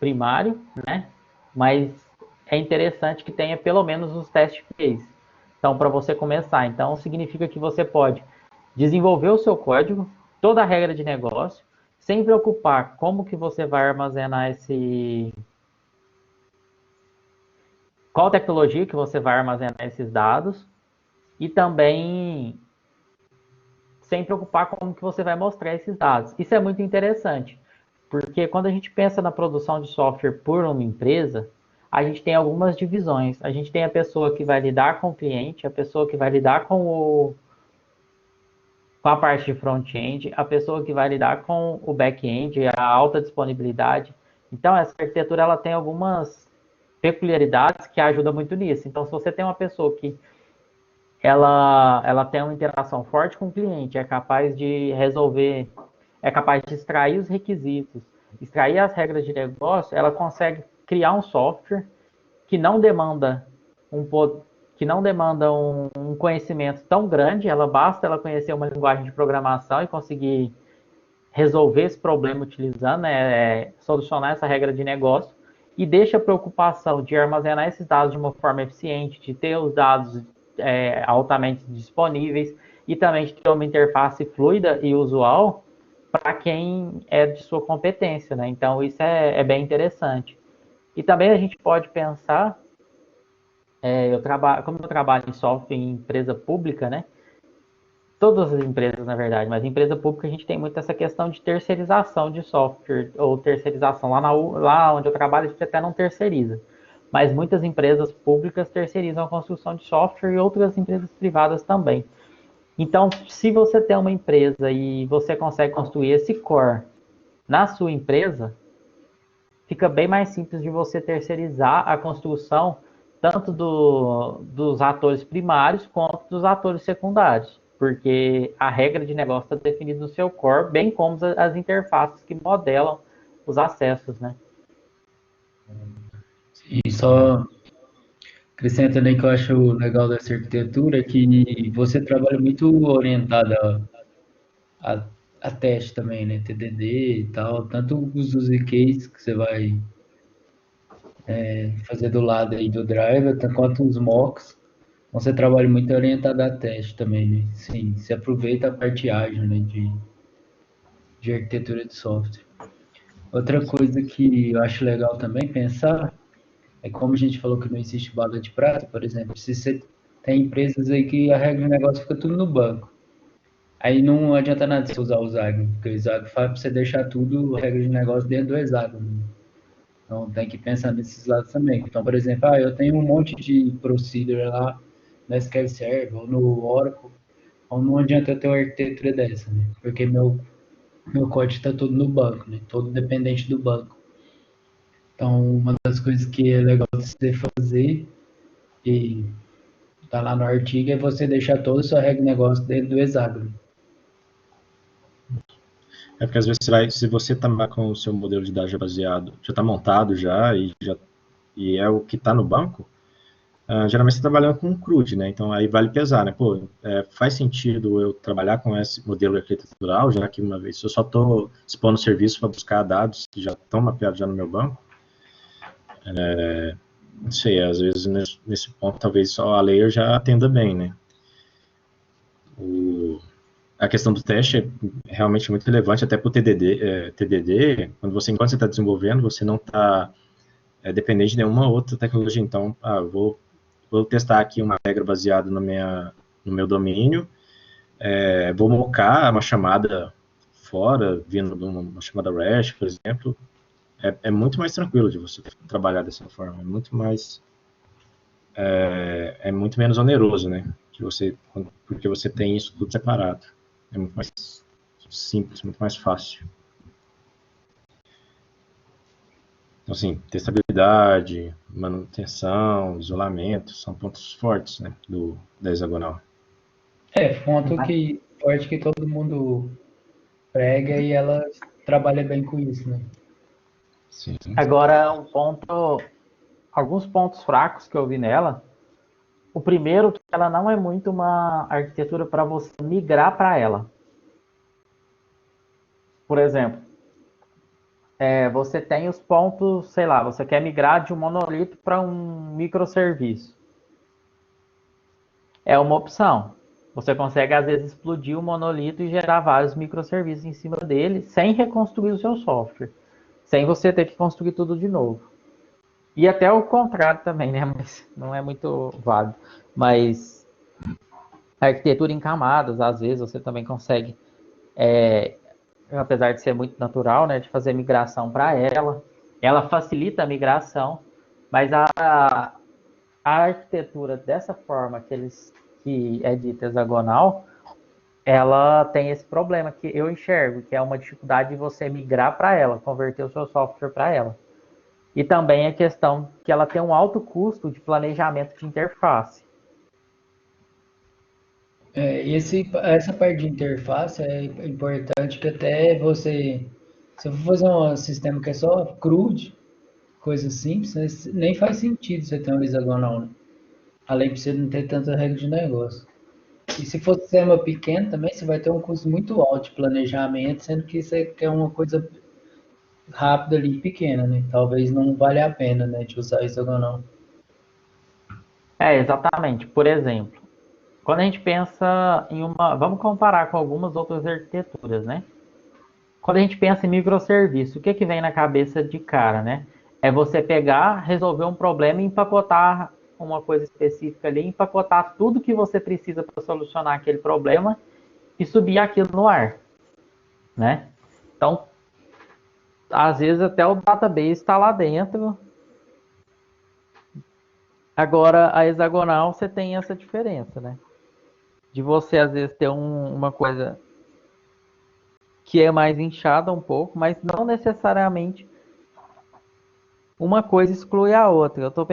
primário, né? Mas é interessante que tenha pelo menos os test case. Então, para você começar, então significa que você pode desenvolver o seu código, toda a regra de negócio, sem preocupar como que você vai armazenar qual tecnologia que você vai armazenar esses dados e também sem preocupar com como que você vai mostrar esses dados. Isso é muito interessante, porque quando a gente pensa na produção de software por uma empresa, a gente tem algumas divisões. A gente tem a pessoa que vai lidar com o cliente, a pessoa que vai lidar com a parte de front-end, a pessoa que vai lidar com o back-end, a alta disponibilidade. Então, essa arquitetura ela tem algumas peculiaridades que ajudam muito nisso. Então, se você tem uma pessoa que ela tem uma interação forte com o cliente, é capaz de resolver, é capaz de extrair os requisitos, extrair as regras de negócio, ela consegue criar um software que não demanda um conhecimento tão grande, basta ela conhecer uma linguagem de programação e conseguir resolver esse problema utilizando, solucionar essa regra de negócio, e deixa a preocupação de armazenar esses dados de uma forma eficiente, de ter os dados altamente disponíveis e também de ter uma interface fluida e usual para quem é de sua competência, né? Então, isso é bem interessante. E também a gente pode pensar, como eu trabalho em software em empresa pública, né? Todas as empresas, na verdade, mas em empresa pública a gente tem muito essa questão de terceirização de software, ou terceirização. Lá onde eu trabalho, a gente até não terceiriza. Mas muitas empresas públicas terceirizam a construção de software e outras empresas privadas também. Então, se você tem uma empresa e você consegue construir esse core na sua empresa, fica bem mais simples de você terceirizar a construção tanto dos atores primários quanto dos atores secundários, porque a regra de negócio está definida no seu core, bem como as interfaces que modelam os acessos, né? E só acrescentando aí que eu acho legal dessa arquitetura é que você trabalha muito orientado a teste também, né? TDD e tal, tanto os use cases que você vai fazer do lado aí do driver, quanto os mocks. Então, você trabalha muito orientado a teste também, né? Sim, você aproveita a parte ágil, né? De arquitetura de software. Outra coisa que eu acho legal também pensar é como a gente falou que não existe bala de prata, por exemplo, se você tem empresas aí que a regra do negócio fica tudo no banco. Aí não adianta nada você usar o hexágono, porque o hexágono faz para você deixar tudo, a regra de negócio dentro do hexágono. Então tem que pensar nesses lados também. Então, por exemplo, eu tenho um monte de procedure lá no SQL Server ou no Oracle, então não adianta eu ter uma arquitetura dessa, né? Porque meu código está todo no banco, né? Todo dependente do banco. Então, uma das coisas que é legal de você fazer, e tá lá no artigo, é você deixar toda a sua regra de negócio dentro do hexágono. É porque às vezes se você está com o seu modelo de dados já baseado, já está montado e é o que está no banco, geralmente você está trabalhando com um CRUD, né? Então aí vale pesar, né? Pô, faz sentido eu trabalhar com esse modelo arquitetural, já que uma vez eu só estou expondo serviço para buscar dados que já estão mapeados já no meu banco. Não sei, às vezes nesse ponto talvez só a layer já atenda bem, né? A questão do teste é realmente muito relevante, até para o TDD, enquanto você está desenvolvendo, você não está dependente de nenhuma outra tecnologia. Então, vou testar aqui uma regra baseada no meu domínio, vou mocar uma chamada fora, vindo de uma chamada REST, por exemplo. É muito mais tranquilo de você trabalhar dessa forma, é muito menos oneroso, né? Porque você tem isso tudo separado. É muito mais simples, muito mais fácil. Então, assim, testabilidade, manutenção, isolamento, são pontos fortes, né, da hexagonal. Forte que todo mundo prega e ela trabalha bem com isso, né? Sim. Agora, alguns pontos fracos que eu vi nela. O primeiro, que ela não é muito uma arquitetura para você migrar para ela. Por exemplo, você tem os pontos, sei lá, você quer migrar de um monolito para um microserviço. É uma opção. Você consegue, às vezes, explodir o monolito e gerar vários microserviços em cima dele, sem reconstruir o seu software. Sem você ter que construir tudo de novo. E até o contrário também, né? Mas não é muito válido. Mas a arquitetura em camadas, às vezes, você também consegue, apesar de ser muito natural, né, de fazer migração para ela. Ela facilita a migração, mas a arquitetura dessa forma que é dita hexagonal, ela tem esse problema que eu enxergo, que é uma dificuldade de você migrar para ela, converter o seu software para ela. E também a questão que ela tem um alto custo de planejamento de interface. Essa parte de interface é importante que até se eu for fazer um sistema que é só CRUD, coisa simples, nem faz sentido você ter um hexagonal, né? Além de você não ter tanta regra de negócio. E se for sistema pequeno também, você vai ter um custo muito alto de planejamento, sendo que você quer uma coisa rápida ali, pequena, né? Talvez não valha a pena, né, de usar hexagonal. Exatamente. Por exemplo, quando a gente pensa em vamos comparar com algumas outras arquiteturas, né? Quando a gente pensa em microserviço, o que vem na cabeça de cara, né? É você pegar, resolver um problema e empacotar uma coisa específica ali, empacotar tudo que você precisa para solucionar aquele problema e subir aquilo no ar, né? Então, às vezes até o database está lá dentro. Agora, a hexagonal, você tem essa diferença, né? De você, às vezes, ter uma coisa que é mais inchada um pouco, mas não necessariamente uma coisa exclui a outra. Eu estou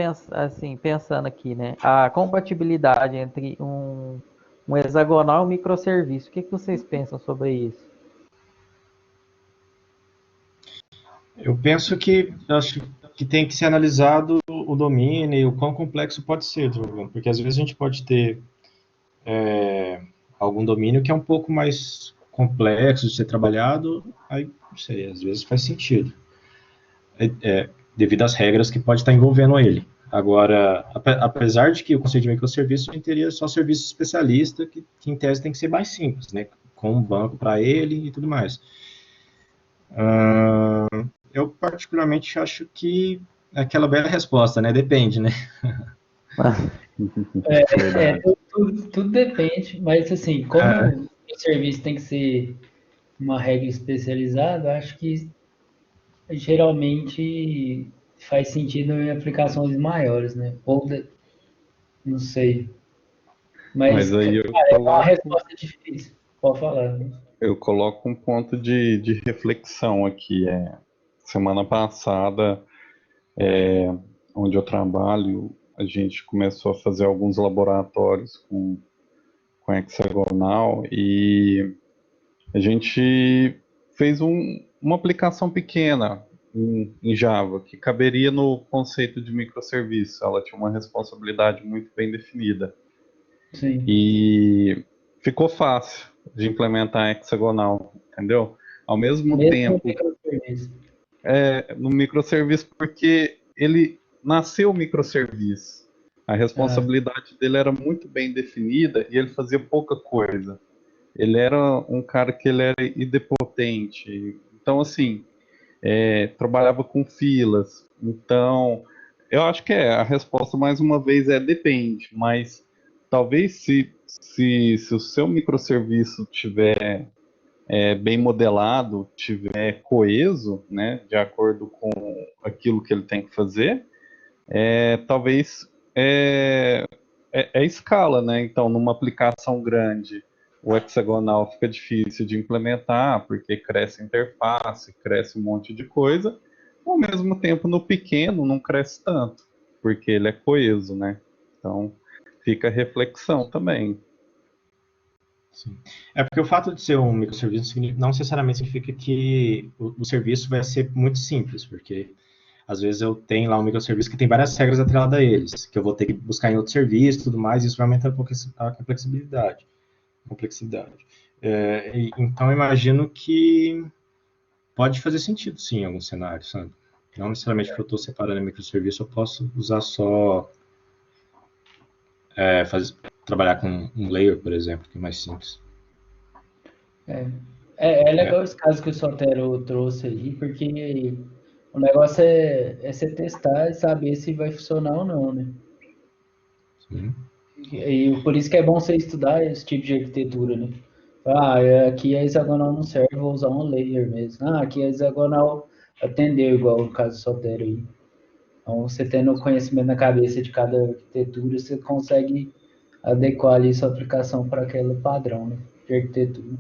pensando aqui, né? A compatibilidade entre um hexagonal e um microserviço. O que vocês pensam sobre isso? Eu penso acho que tem que ser analisado o domínio e o quão complexo pode ser, porque às vezes a gente pode ter algum domínio que é um pouco mais complexo de ser trabalhado, aí, não sei, às vezes faz sentido. Devido às regras que pode estar envolvendo ele. Agora, apesar de que o conceito de microserviço teria só serviço especialista, que em tese tem que ser mais simples, né? Com um banco para ele e tudo mais. eu particularmente acho que é aquela bela resposta, né? Depende, né? Verdade. Tudo depende, mas assim, como É, o serviço tem que ser uma regra especializada, acho que geralmente faz sentido em aplicações maiores, né? Não sei. Mas, Mas aí cara, é uma resposta difícil. Pode falar, né? eu coloco um ponto de reflexão aqui. Semana passada, onde eu trabalho, a gente começou a fazer alguns laboratórios com hexagonal e a gente fez uma aplicação pequena em Java, que caberia no conceito de microserviço. Ela tinha uma responsabilidade muito bem definida. Sim. E ficou fácil de implementar hexagonal, entendeu? Ao mesmo Mesmo no tempo, microserviço. no microserviço, porque ele nasceu microserviço. A Ah, responsabilidade dele era muito bem definida e ele fazia pouca coisa. Ele era um cara que ele era idempotente. Então, assim, trabalhava com filas. Então, eu acho que a resposta, mais uma vez, depende. Mas talvez se o seu microserviço tiver bem modelado, tiver coeso, né, de acordo com aquilo que ele tem que fazer, talvez escala, né? Então, numa aplicação grande, o hexagonal fica difícil de implementar, porque cresce a interface, cresce um monte de coisa. Ao mesmo tempo, no pequeno, não cresce tanto, porque ele é coeso, né? Então, fica a reflexão também. sim. É porque o fato de ser um microserviço não necessariamente significa que o serviço vai ser muito simples, porque às vezes eu tenho lá um microserviço que tem várias regras atreladas a eles, que eu vou ter que buscar em outro serviço e tudo mais, e isso vai aumentar um pouco a complexidade. Então, eu imagino que pode fazer sentido, sim, em alguns cenários, sabe? Não necessariamente porque eu estou separando microserviço, eu posso usar só, trabalhar com um layer, por exemplo, que é mais simples. é É, legal esse caso que o Sotero trouxe aí, porque o negócio é você testar e saber se vai funcionar ou não, né? sim, E por isso que é bom você estudar esse tipo de arquitetura, né? Aqui a hexagonal não serve, vou usar um layer mesmo. Aqui a hexagonal atendeu, igual o caso do Sotero aí. Então, você tendo conhecimento na cabeça de cada arquitetura, você consegue adequar ali sua aplicação para aquele padrão, né, de arquitetura.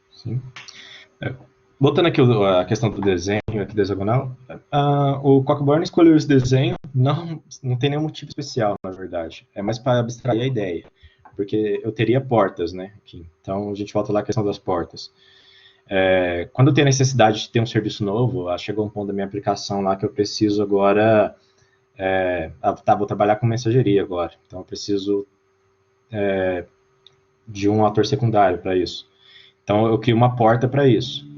sim. É, Voltando aqui a questão do desenho aqui da hexagonal, o Cockburn escolheu esse desenho, não tem nenhum motivo especial, na verdade. É mais para abstrair a ideia, porque eu teria portas, né? Aqui. Então a gente volta lá à questão das portas. Quando eu tenho necessidade de ter um serviço novo, chegou um ponto da minha aplicação lá que eu preciso agora. Vou trabalhar com mensageria agora, então eu preciso de um ator secundário para isso. Então eu crio uma porta para isso.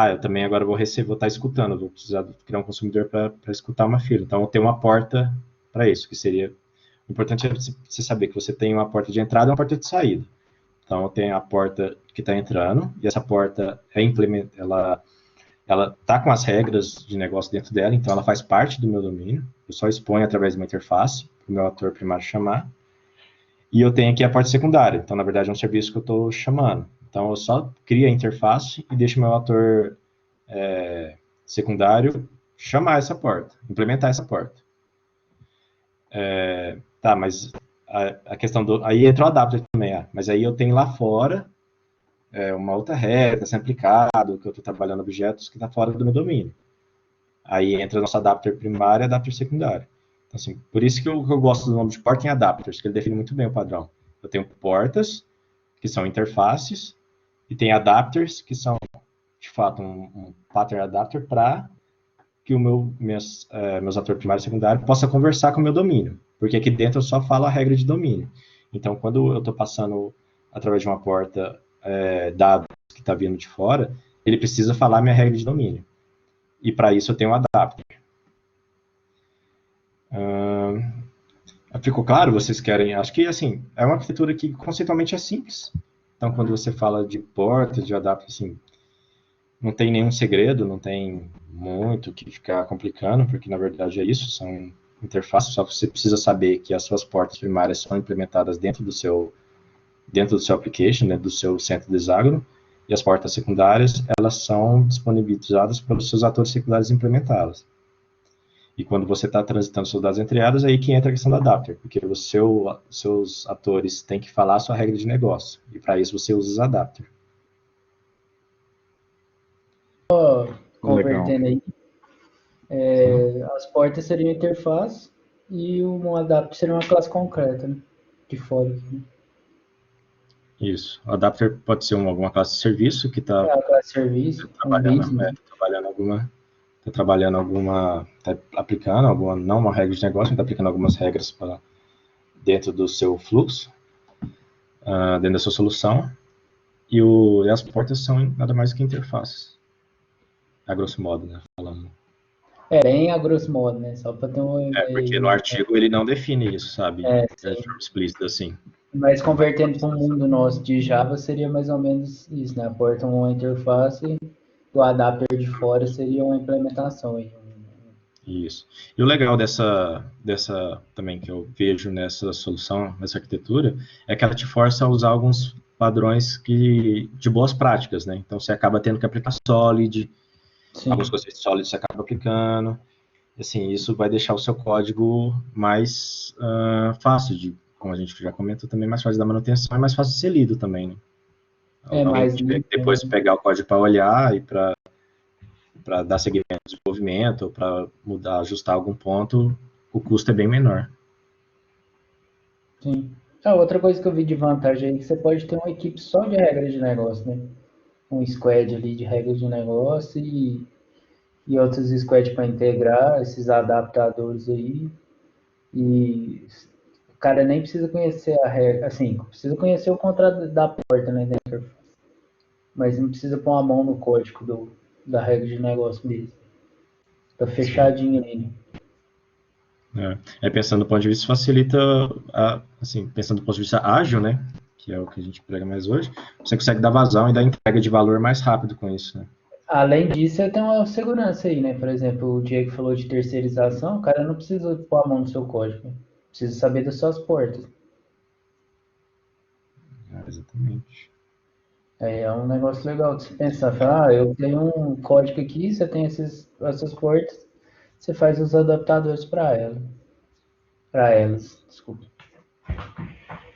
Eu também agora vou estar escutando, vou precisar criar um consumidor para escutar uma fila. Então eu tenho uma porta para isso, que seria. O importante é você saber que você tem uma porta de entrada e uma porta de saída. Então eu tenho a porta que está entrando, e essa porta ela está com as regras de negócio dentro dela, então ela faz parte do meu domínio. Eu só exponho através de uma interface para o meu ator primário chamar. E eu tenho aqui a porta secundária. Então, na verdade, é um serviço que eu estou chamando. Então, eu só crio a interface e deixo o meu ator secundário chamar essa porta, implementar essa porta. Tá, mas a questão do. Aí entra o adapter também, mas aí eu tenho lá fora uma outra regra, sendo aplicado, que eu estou trabalhando objetos que está fora do meu domínio. Aí entra nosso adapter primário e adapter secundário. Então, assim, por isso que eu gosto do nome de porta em adapters, que ele define muito bem o padrão. Eu tenho portas, que são interfaces, e tem adapters, que são, de fato, um pattern adapter para que meus atores primário e secundário possa conversar com o meu domínio. Porque aqui dentro eu só falo a regra de domínio. Então, quando eu estou passando através de uma porta dados que está vindo de fora, ele precisa falar a minha regra de domínio. E para isso eu tenho um adapter. Ficou claro? Vocês querem? Acho que assim é uma arquitetura que conceitualmente é simples. Então, quando você fala de porta, de adapter, assim, não tem nenhum segredo, não tem muito o que ficar complicando, porque na verdade é isso, são interfaces, só que você precisa saber que as suas portas primárias são implementadas dentro do seu application, né, do seu centro de hexágono, e as portas secundárias, elas são disponibilizadas pelos seus atores secundários implementá-las. E quando você está transitando seus dados entre elas, aí que entra a questão do adapter, porque seus atores têm que falar a sua regra de negócio, e para isso você usa os adapter. Convertendo aí, as portas seriam interface e um adapter seria uma classe concreta, né? De fora. Né? Isso. O adapter pode ser alguma classe de serviço que está a classe de serviço, está aplicando alguma, não uma regra de negócio, mas está aplicando algumas regras para dentro do seu fluxo, dentro da sua solução, e as portas são nada mais que interfaces, a grosso modo, né, falando. Bem a grosso modo, né, só para ter uma ideia. Porque no artigo ele não define isso, sabe, de forma explícita assim. Mas convertendo para o mundo nosso de Java seria mais ou menos isso, né, a porta é uma interface e o adapter de fora seria uma implementação aí. Isso. E o legal dessa também que eu vejo nessa solução, nessa arquitetura, é que ela te força a usar alguns padrões de boas práticas, né? Então você acaba tendo que aplicar Solid, alguns conceitos de Solid você acaba aplicando. Assim, isso vai deixar o seu código mais fácil como a gente já comentou também, mais fácil da manutenção e mais fácil de ser lido também, né? Depois pegar o código para olhar e para dar seguimento ao desenvolvimento, para mudar, ajustar algum ponto, o custo é bem menor. Sim. Outra coisa que eu vi de vantagem aí é que você pode ter uma equipe só de regras de negócio, né? Um squad ali de regras de negócio e outros squads para integrar esses adaptadores aí. E o cara nem precisa conhecer a regra, assim, precisa conhecer o contrato da porta, né? Mas não precisa pôr a mão no código da regra de negócio mesmo. Tá fechadinho ali. Pensando do ponto de vista, facilita, assim, pensando do ponto de vista ágil, né, que é o que a gente prega mais hoje, você consegue dar vazão e dar entrega de valor mais rápido com isso, né. Além disso, tem uma segurança aí, né, por exemplo, o Diego falou de terceirização, o cara não precisa pôr a mão no seu código, né? Precisa saber das suas portas. Exatamente. É um negócio legal de se pensar, eu tenho um código aqui, você tem essas portas, você faz os adaptadores para elas, desculpa.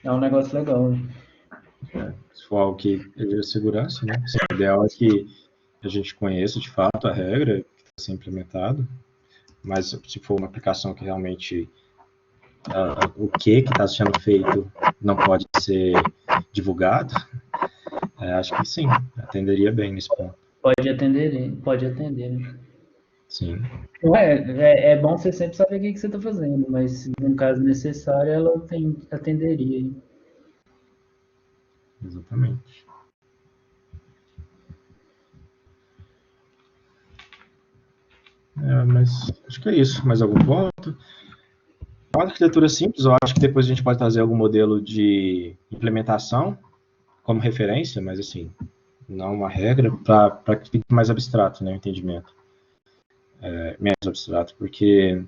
É um negócio legal, né? Se for algo que exige segurança, né, o ideal é que a gente conheça de fato a regra que está sendo implementada, mas se for uma aplicação que realmente o que está sendo feito não pode ser divulgado, acho que sim, atenderia bem nesse ponto. Pode atender, né? Sim. É bom você sempre saber o que você está fazendo, mas no caso necessário, ela atenderia. Exatamente. Mas acho que é isso. Mais algum ponto? Uma arquitetura simples, eu acho que depois a gente pode trazer algum modelo de implementação como referência, mas assim, não uma regra, para que fique mais abstrato, né, o entendimento. Menos abstrato, porque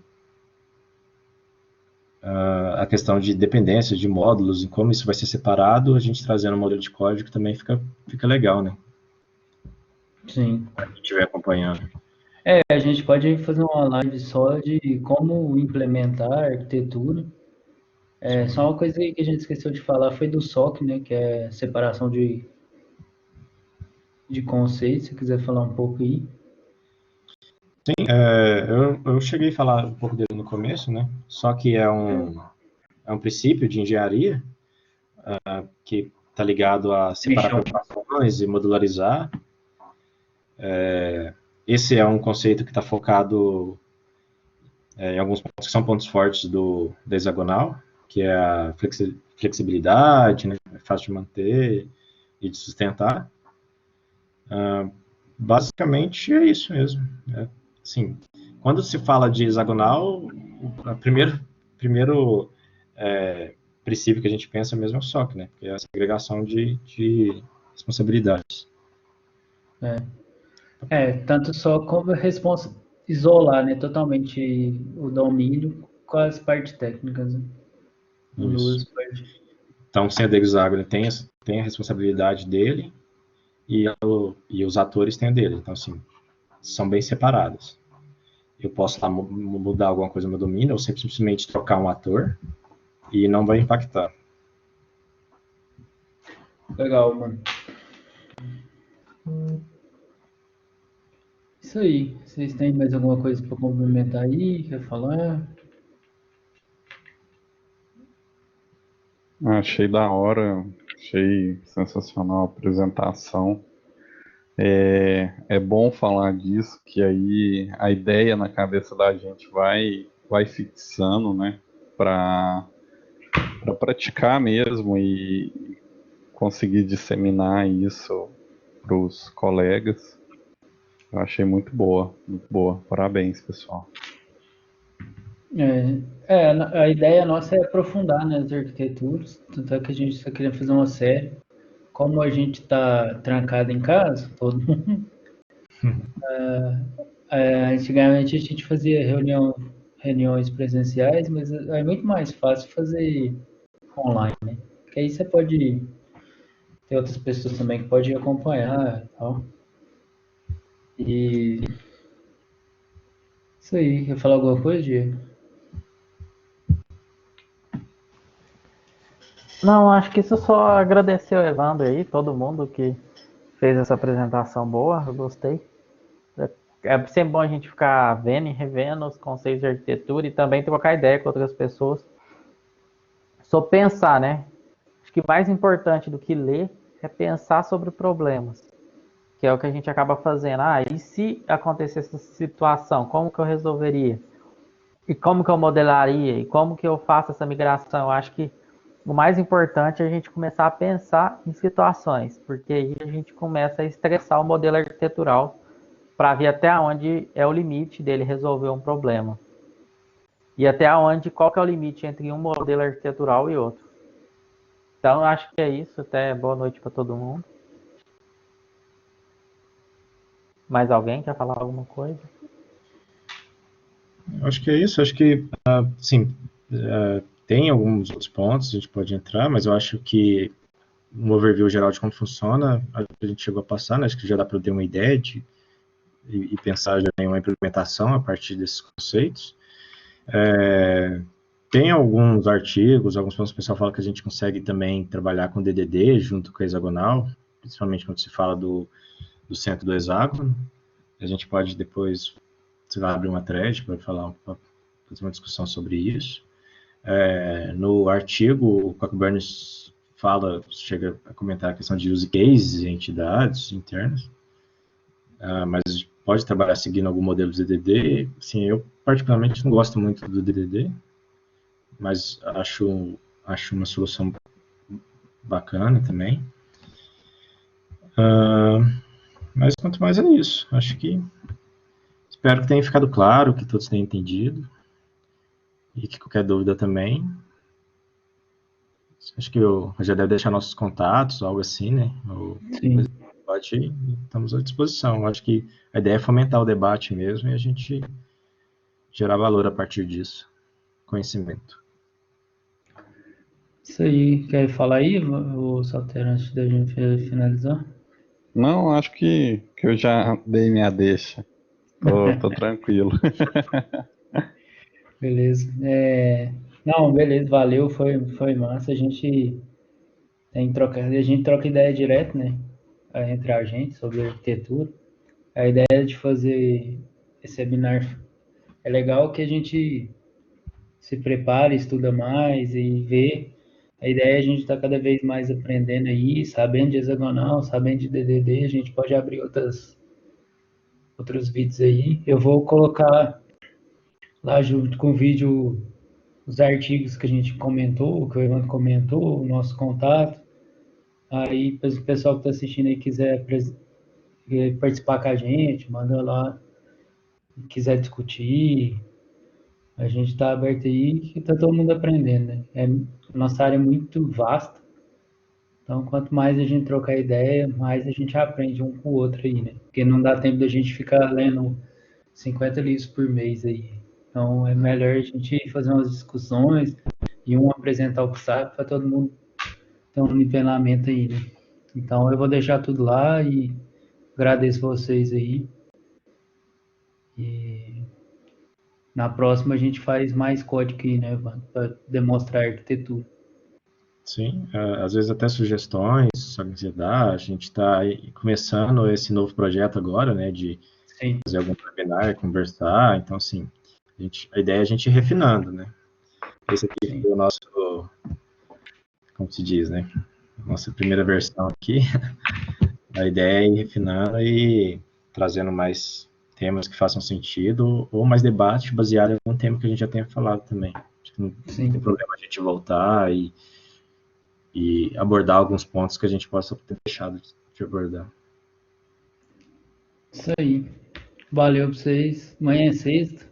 a questão de dependência de módulos e como isso vai ser separado, a gente trazendo um modelo de código também fica legal, né? Sim. Para quem estiver acompanhando. A gente pode fazer uma live só de como implementar a arquitetura. Só uma coisa que a gente esqueceu de falar foi do SOC, né? Que é separação de conceitos, se quiser falar um pouco aí. Sim, eu cheguei a falar um pouco dele no começo, né? Só que é um princípio de engenharia que está ligado a separar preocupações e modularizar. Esse é um conceito que está focado em alguns pontos que são pontos fortes da hexagonal, que é a flexibilidade, né? É fácil de manter e de sustentar. Basicamente é isso mesmo. Assim, quando se fala de hexagonal, o primeiro princípio que a gente pensa mesmo é o SOC, né? Que é a segregação de responsabilidades. Tanto só como isolar, né, totalmente o domínio com as partes técnicas, né? Isso. Duas partes. Então, o senhor hexágono tem a responsabilidade dele e os atores têm a dele. Então, assim, são bem separadas. Eu posso lá mudar alguma coisa no meu domínio, ou simplesmente trocar um ator e não vai impactar. Legal, mano. Isso aí. Vocês têm mais alguma coisa para complementar aí? Quer falar? Achei da hora, achei sensacional a apresentação. É bom falar disso, que aí a ideia na cabeça da gente vai fixando, né? Para praticar mesmo e conseguir disseminar isso para os colegas. Eu achei muito boa, muito boa. Parabéns, pessoal. A ideia nossa é aprofundar nas arquiteturas, tanto é que a gente está querendo fazer uma série. Como a gente está trancado em casa, todo mundo, antigamente a gente fazia reuniões presenciais, mas é muito mais fácil fazer online, né? Porque aí você pode ter outras pessoas também que podem acompanhar e tal. E isso aí, quer falar alguma coisa, Diego? Não, acho que isso só agradecer o Evandro aí, todo mundo que fez essa apresentação boa, eu gostei. É sempre bom a gente ficar vendo e revendo os conceitos de arquitetura e também trocar ideia com outras pessoas. Só pensar, né? Acho que mais importante do que ler é pensar sobre problemas, que é o que a gente acaba fazendo. E se acontecesse essa situação, como que eu resolveria? E como que eu modelaria? E como que eu faço essa migração? Eu acho que o mais importante é a gente começar a pensar em situações, porque aí a gente começa a estressar o modelo arquitetural para ver até onde é o limite dele resolver um problema. E até onde, qual que é o limite entre um modelo arquitetural e outro. Então, acho que é isso. Até boa noite para todo mundo. Mais alguém quer falar alguma coisa? Acho que é isso. Acho que, sim, tem alguns outros pontos, a gente pode entrar, mas eu acho que um overview geral de como funciona, a gente chegou a passar, né? Acho que já dá para ter uma ideia e pensar já em uma implementação a partir desses conceitos. Tem alguns artigos, alguns pontos que o pessoal fala que a gente consegue também trabalhar com DDD junto com a hexagonal, principalmente quando se fala do centro do hexágono. A gente pode depois, sei lá, abrir uma thread para fazer uma discussão sobre isso. No artigo, o Cockburn chega a comentar a questão de use cases e entidades internas, mas pode trabalhar seguindo algum modelo de DDD. Sim, eu particularmente não gosto muito do DDD, mas acho uma solução bacana também. Mas quanto mais é isso, acho que espero que tenha ficado claro, que todos tenham entendido e que qualquer dúvida também. Acho que eu já deve deixar nossos contatos, algo assim, né? Sim. Estamos à disposição. Acho que a ideia é fomentar o debate mesmo e a gente gerar valor a partir disso, conhecimento. Isso aí, quer falar aí, o Salter, antes da gente finalizar? Não, acho que eu já dei minha deixa. Tô tranquilo. Beleza. Não, beleza, valeu, foi massa. A gente troca ideia direto, né? Entre a gente sobre arquitetura. A ideia de fazer esse webinar é legal que a gente se prepara, estuda mais e vê. A ideia é a gente estar cada vez mais aprendendo aí, sabendo de hexagonal, sabendo de DDD, a gente pode abrir outros vídeos aí. Eu vou colocar lá junto com o vídeo os artigos que a gente comentou, que o Evandro comentou, o nosso contato. Aí, o pessoal que está assistindo aí quiser participar com a gente, manda lá, quiser discutir, a gente está aberto aí, que está todo mundo aprendendo, né? Nossa área é muito vasta, Então, quanto mais a gente trocar ideia, mais a gente aprende um com o outro aí, né? Porque não dá tempo da gente ficar lendo 50 livros por mês aí. Então, é melhor a gente fazer umas discussões e um apresentar o que sabe para todo mundo ter um nivelamento aí, né? Então, eu vou deixar tudo lá e agradeço vocês aí. E na próxima a gente faz mais código aí, né, para demonstrar a arquitetura. Sim, às vezes até sugestões, se alguém quiser dar, a gente está começando esse novo projeto agora, né, de Sim, fazer algum webinar, conversar, então, assim, a ideia é a gente ir refinando, né. Esse aqui sim. foi o nosso, como se diz, né, nossa primeira versão aqui. A ideia é ir refinando e trazendo mais temas que façam sentido, ou mais debate baseado em algum tema que a gente já tenha falado também. Acho que não Sim. tem problema a gente voltar e abordar alguns pontos que a gente possa ter deixado de abordar. Isso aí. Valeu pra vocês. Amanhã é sexta.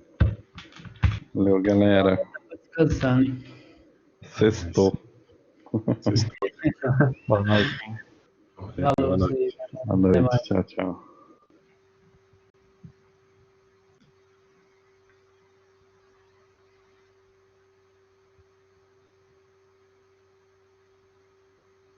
Valeu, galera. Pra descansar, né? Sextou. Vocês Boa noite. Falou pra Boa noite. vocês. Boa Até noite. mais. Tchau, tchau.